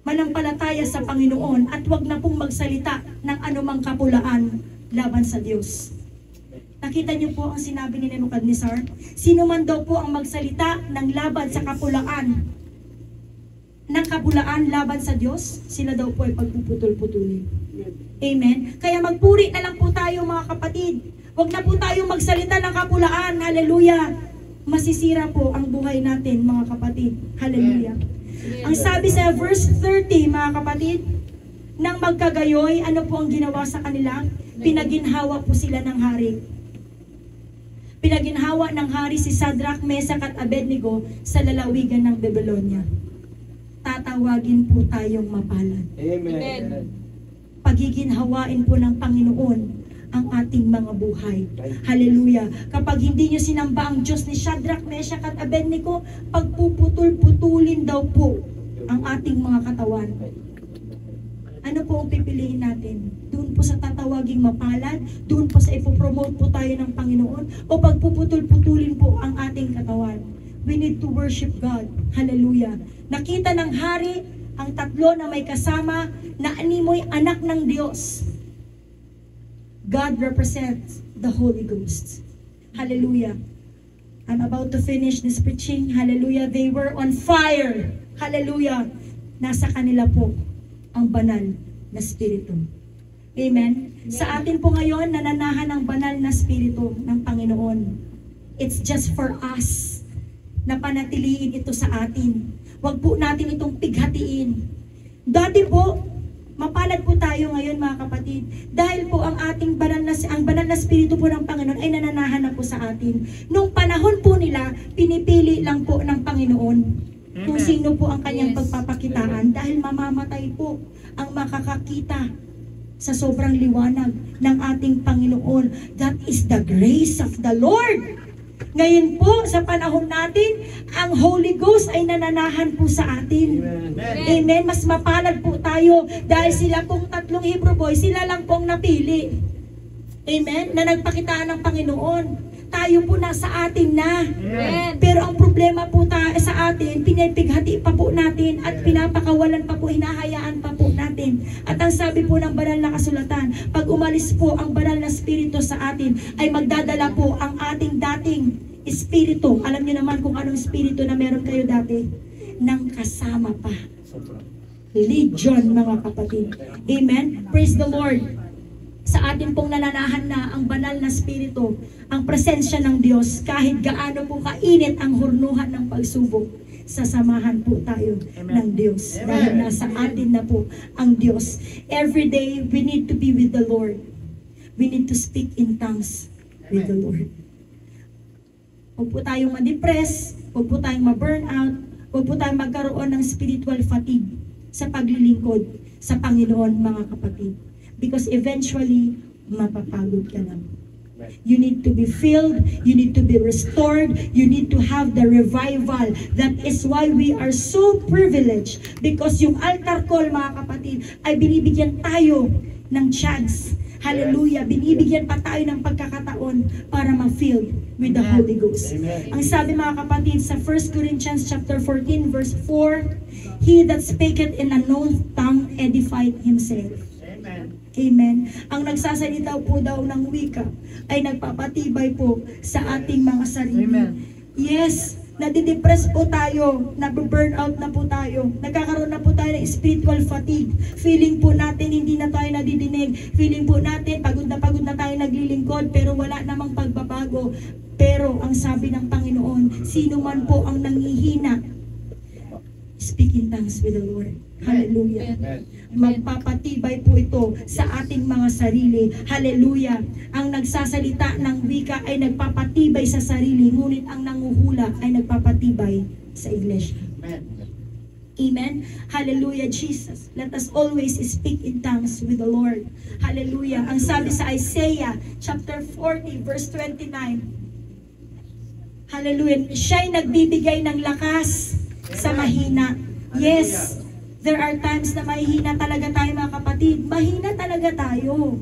manampalataya sa Panginoon at wag na pong magsalita ng anumang kapulaan laban sa Diyos? Nakita niyo po ang sinabi ni Nebuchadnezzar? Sino man daw po ang magsalita ng laban sa kapulaan, ng kapulaan laban sa Diyos, sila daw po ay pagpuputol-putulin. Amen? Kaya magpuri na lang po tayo, mga kapatid. Wag na po tayo magsalita ng kapulaan. Hallelujah! Masisira po ang buhay natin, mga kapatid. Hallelujah! Ang sabi sa verse 30, mga kapatid, nang magkagayoy, ano po ang ginawa sa kanila? Pinaginhawa po sila ng hari. Pinaginhawa ng hari si Shadrach, Meshach at Abednego sa lalawigan ng Babylonia. Tatawagin po tayong mapalad. Amen. Pagiginhawain po ng Panginoon ang ating mga buhay. Hallelujah. Kapag hindi nyo sinamba ang Diyos ni Shadrach, Meshach at Abednego, pagpuputol-putulin daw po ang ating mga katawan. Ano po ang pipiliin natin? Doon po sa tatawaging mapalad? Doon po sa ipopromote po tayo ng Panginoon? O pagpuputol-putulin po ang ating katawan? We need to worship God. Hallelujah. Nakita ng hari ang tatlo na may kasama na animoy anak ng Diyos. God represents the Holy Ghost. Hallelujah. I'm about to finish this preaching. Hallelujah. They were on fire. Hallelujah. Nasa kanila po ang banal na spirito. Amen. Sa atin po ngayon, nananahan ang banal na spirito ng Panginoon. It's just for us na panatiliin ito sa atin. Huwag po natin itong pighatiin. Dati po, mapalad po tayo ngayon, mga kapatid, dahil po ang ating banal na spirito po ng Panginoon ay nananahan na po sa atin. Nung panahon po nila, pinipili lang po ng Panginoon kung sino po ang kanyang pagpapakitaan, dahil mamamatay po ang makakakita sa sobrang liwanag ng ating Panginoon. That is the grace of the Lord. Ngayon po, sa panahon natin, ang Holy Ghost ay nananahan po sa atin. Amen. Mas mapalad po tayo dahil sila pong tatlong Hebrew boys, sila lang pong napili. Amen. Na nagpakitaan ng Panginoon. Tayo po nasa atin na. Amen. Pero ang problema po sa atin, pinipighati pa po natin at pinapakawalan pa po, hinahayaan pa po natin. At ang sabi po ng banal na kasulatan, pag umalis po ang banal na spirito sa atin, ay magdadala po ang ating dating espiritu. Alam niyo naman kung anong espiritu na meron kayo dati? Nang kasama pa. Legion, mga kapatid. Amen? Praise the Lord. Sa atin pong nananahan na ang banal na spirito, ang presensya ng Diyos, kahit gaano po kainit ang hurnuhan ng pagsubok, sasamahan po tayo ng Diyos. Dahil nasa atin na po ang Diyos. Every day, we need to be with the Lord. We need to speak in tongues with the Lord. Huwag po tayong ma-depress, huwag po tayong ma-burnout, huwag po tayong magkaroon ng spiritual fatigue sa paglilingkod sa Panginoon, mga kapatid. Because eventually, mapapagod ka lang. You need to be filled. You need to be restored. You need to have the revival. That is why we are so privileged. Because yung altar call, mga kapatid, ay binibigyan tayo ng chance. Hallelujah. Binibigyan pa tayo ng pagkakataon para ma-filled with the Holy Ghost. Amen. Ang sabi, mga kapatid, sa 1 Corinthians chapter 14 verse 4, He that spaketh in a known tongue edified himself. Amen. Amen. Ang nagsasalita po daw ng wika ay nagpapatibay po sa ating mga sarili. Amen. Yes, nadidepress po tayo, nabu-burnout na po tayo, nagkakaroon na po tayo ng spiritual fatigue. Feeling po natin hindi na tayo nadidinig. Feeling po natin pagod na tayo naglilingkod pero wala namang pagbabago. Pero ang sabi ng Panginoon, sino man po ang nanghihina, speak in tongues with the Lord. Hallelujah. Amen. Magpapatibay po ito sa ating mga sarili. Hallelujah. Ang nagsasalita ng wika ay nagpapatibay sa sarili, ngunit ang nanguhula ay nagpapatibay sa iglesia. Amen. Amen. Hallelujah, Jesus. Let us always speak in tongues with the Lord. Hallelujah. Ang sabi sa Isaiah chapter 40 verse 29. Hallelujah. Siya'y nagbibigay ng lakas sa mahina. Yes. There are times na mahina talaga tayo, mga kapatid. Mahina talaga tayo.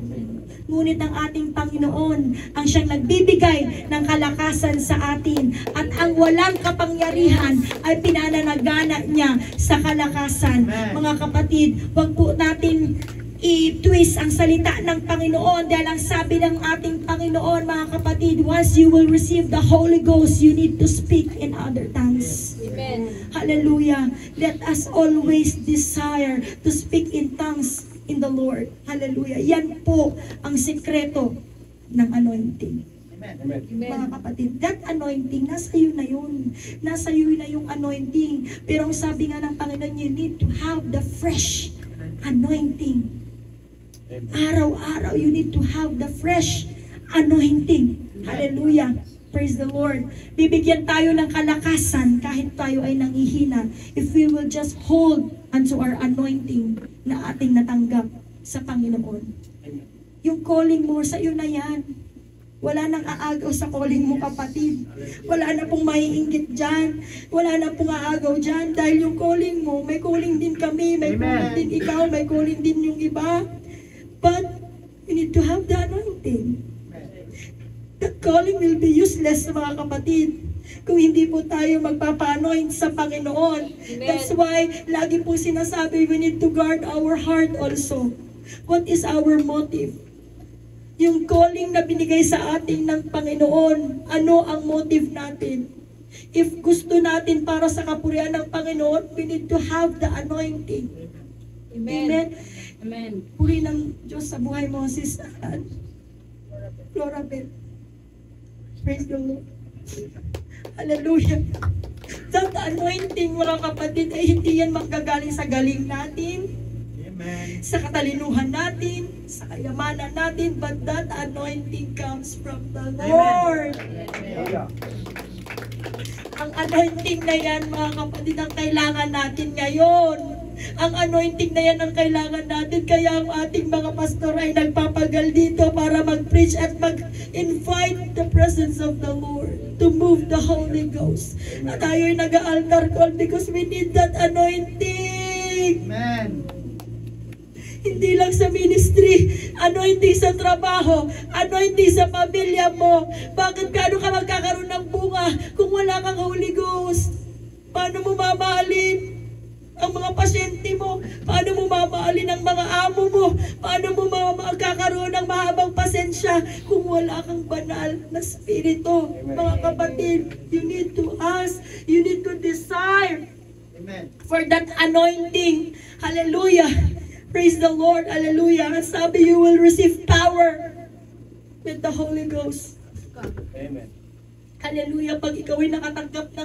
Ngunit ang ating Panginoon ang siyang nagbibigay ng kalakasan sa atin. At ang walang kapangyarihan ay pinananagana niya sa kalakasan. Amen. Mga kapatid, wag po natin i-twist ang salita ng Panginoon dahil ang sabi ng ating Panginoon, mga kapatid, once you will receive the Holy Ghost, you need to speak in other tongues. Amen. Hallelujah. Let us always desire to speak in tongues in the Lord. Hallelujah. Yan po ang sikreto ng anointing. Amen. Mga kapatid, that anointing, nasa iyo na yun. Nasa iyo na yung anointing. Pero ang sabi nga ng Panginoon, you need to have the fresh anointing. Araw-araw, you need to have the fresh anointing. Hallelujah. Praise the Lord. Bibigyan tayo ng kalakasan kahit tayo ay nangihina if we will just hold unto our anointing na ating natanggap sa Panginoon. Yung calling mo, sa iyo na yan. Wala nang aagaw sa calling mo, kapatid. Wala na pong maiinggit dyan. Wala na pong aagaw dyan. Dahil yung calling mo, may calling din kami, may calling Amen. din ikaw, may calling din yung iba. But you need to have the anointing. The calling will be useless, mga kapatid, kung hindi po tayo magpapa-anoint sa Panginoon. Amen. That's why, lagi po sinasabi, we need to guard our heart also. What is our motive? Yung calling na binigay sa atin ng Panginoon, ano ang motive natin? If gusto natin para sa kapurihan ng Panginoon, we need to have the anointing. Amen. Amen. Amen. Puri ng Diyos sa buhay mo, Sis Flora Bell. Praise the Lord. Hallelujah. That anointing, mga kapatid, ay hindi yan manggagaling sa galing natin, Amen. sa katalinuhan natin, sa kayamanan natin, but that anointing comes from the Lord. Hallelujah. Ang anointing na yan, mga kapatid, ang kailangan natin ngayon. Ang anointing na yan ang kailangan natin. Kaya ang ating mga pastor ay nagpapagal dito para mag-preach at mag-invite the presence of the Lord to move the Holy Ghost. At tayo ay nag-altar call because we need that anointing. Amen. Hindi lang sa ministry, anointing sa trabaho, anointing sa pamilya mo. Bakit gaano ka magkakaroon ng bunga kung wala kang Holy Ghost? Paano mo mamahalin ang mga pasyente mo? Paano mo mamahalin ang mga amo mo? Paano mo magkakaroon ng mahabang pasensya kung wala kang banal na spirito? Mga kapatid, you need to ask, you need to desire Amen. for that anointing. Hallelujah. Praise the Lord. Hallelujah. Ang sabi, you will receive power with the Holy Ghost. Amen. Hallelujah. Pag ikaw ay nakatanggap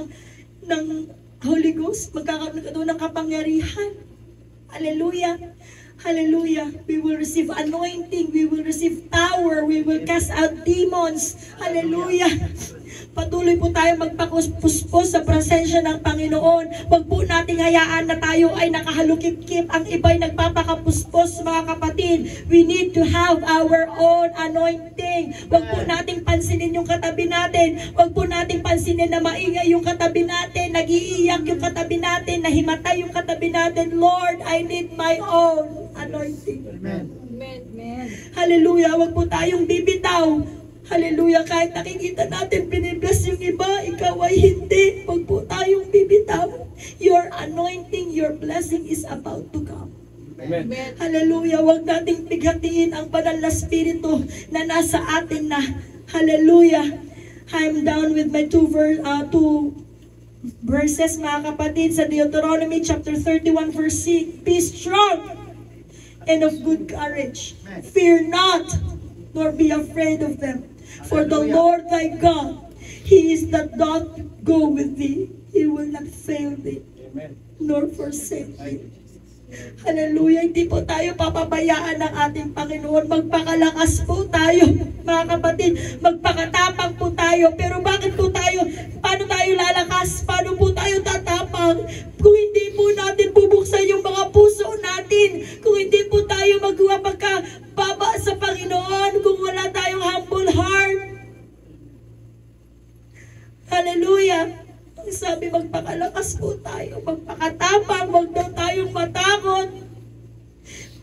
ng Holy Ghost, magkakaroon ka doon ng kapangyarihan. Hallelujah. Hallelujah. We will receive anointing. We will receive power. We will cast out demons. Hallelujah. Patuloy po tayo magpakuspos sa presensya ng Panginoon. Huwag po nating hayaan na tayo ay nakahalukip-kip. Ang iba'y nagpapakapuspos, mga kapatid. We need to have our own anointing. Huwag po nating pansinin yung katabi natin. Huwag po nating pansinin na maingay yung katabi natin. Nag-iiyak yung katabi natin. Nahimatay yung katabi natin. Lord, I need my own anointing. Amen. Amen. Amen. Hallelujah. Huwag po tayong bibitaw. Hallelujah. Kahit nakikita natin binibless yung iba, ikaw ay hindi. Huwag po tayong bibitaw. Your anointing, your blessing is about to come. Amen. Amen. Hallelujah. Huwag nating pighatiin ang banal na spirito na nasa atin na. Hallelujah. I'm down with my two verses, mga kapatid, sa Deuteronomy chapter 31 verse 6. Be strong and of good courage. Fear not, nor be afraid of them. For the Lord thy God, He is that doth go with thee. He will not fail thee, Amen. nor forsake thee. Hallelujah. Hindi po tayo papabayaan ng ating Panginoon. Magpakalakas po tayo, mga kapatid. Magpakatapang po tayo. Pero bakit po tayo, paano tayo lalakas? Paano po tayo tatapang? Kung hindi po natin bubuksan yung mga puso natin. Kung hindi po tayo magpagkababa sa Panginoon. Kung wala tayong humble heart. Hallelujah. Ang sabi, magpakalakas po tayo, magpakatapang, huwag daw tayong matakot.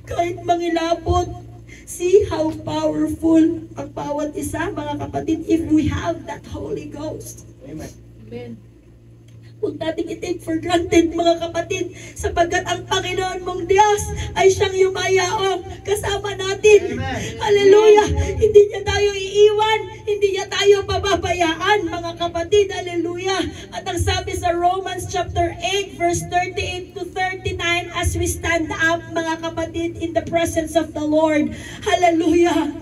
Kahit mangilapot. See how powerful ang bawat isa, mga kapatid, if we have that Holy Ghost. Amen. Amen. Huwag natin i-take for granted, mga kapatid, sapagkat ang Panginoon mong Diyos ay siyang yumayaong kasama natin. Amen. Hallelujah! Hindi niya tayo iiwan, hindi niya tayo pababayaan, mga kapatid. Hallelujah! At ang sabi sa Romans chapter 8, verse 38 to 39, as we stand up, mga kapatid, in the presence of the Lord. Hallelujah!